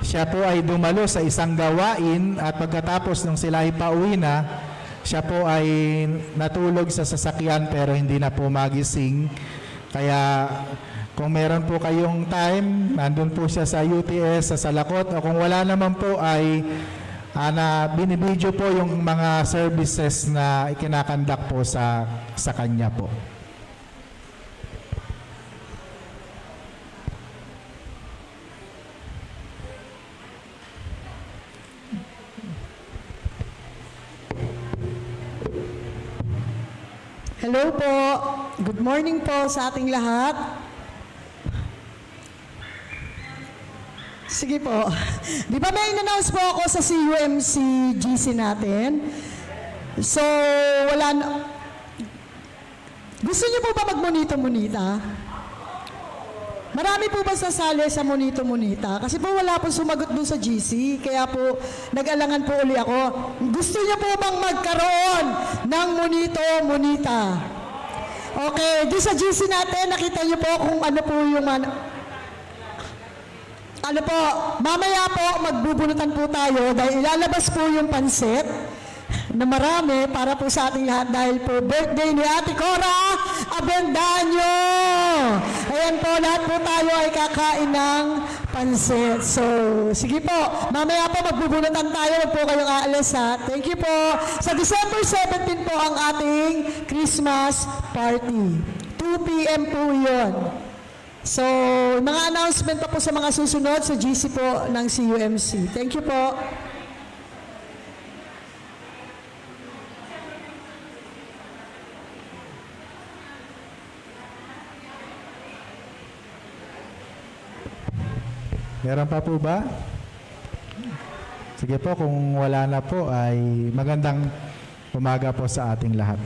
Siya po ay dumalo sa isang gawain at pagkatapos nung sila ay pauwi na, siya po ay natulog sa sasakyan pero hindi na po magising. Kaya kung meron po kayong time, nandun po siya sa UTS, sa Salakot, o kung wala naman po ay binibidyo po yung mga services na ikinakandak po sa kanya po. Hello po. Good morning po sa ating lahat. Sige po. Di ba may in-announce po ako sa CUMC GC natin? So, wala na. Gusto niyo po ba magmonito-monita? Marami po ba sasali sa monito-monita? Kasi po wala po sumagot dun sa GC, kaya po nag-alangan po uli ako. Gusto niyo po bang magkaroon ng monito-monita? Okay, dun sa GC natin, nakita niyo po kung ano po yung Ano po, mamaya po magbubunutan po tayo dahil ilalabas po yung pansit na marami para po sa ating lahat dahil po birthday ni Ate Cora Abendaño. Ayan po, lahat po tayo ay kakain ng pansit. So, sige po, mamaya po magbubunutan tayo. Huwag po kayong aalis ha. Thank you po. Sa December 17 po ang ating Christmas party. 2 p.m. po yun. So, mga announcement pa po sa mga susunod sa GC po ng CUMC. Thank you po. Meron pa po ba? Sige po, kung wala na po ay magandang umaga po sa ating lahat.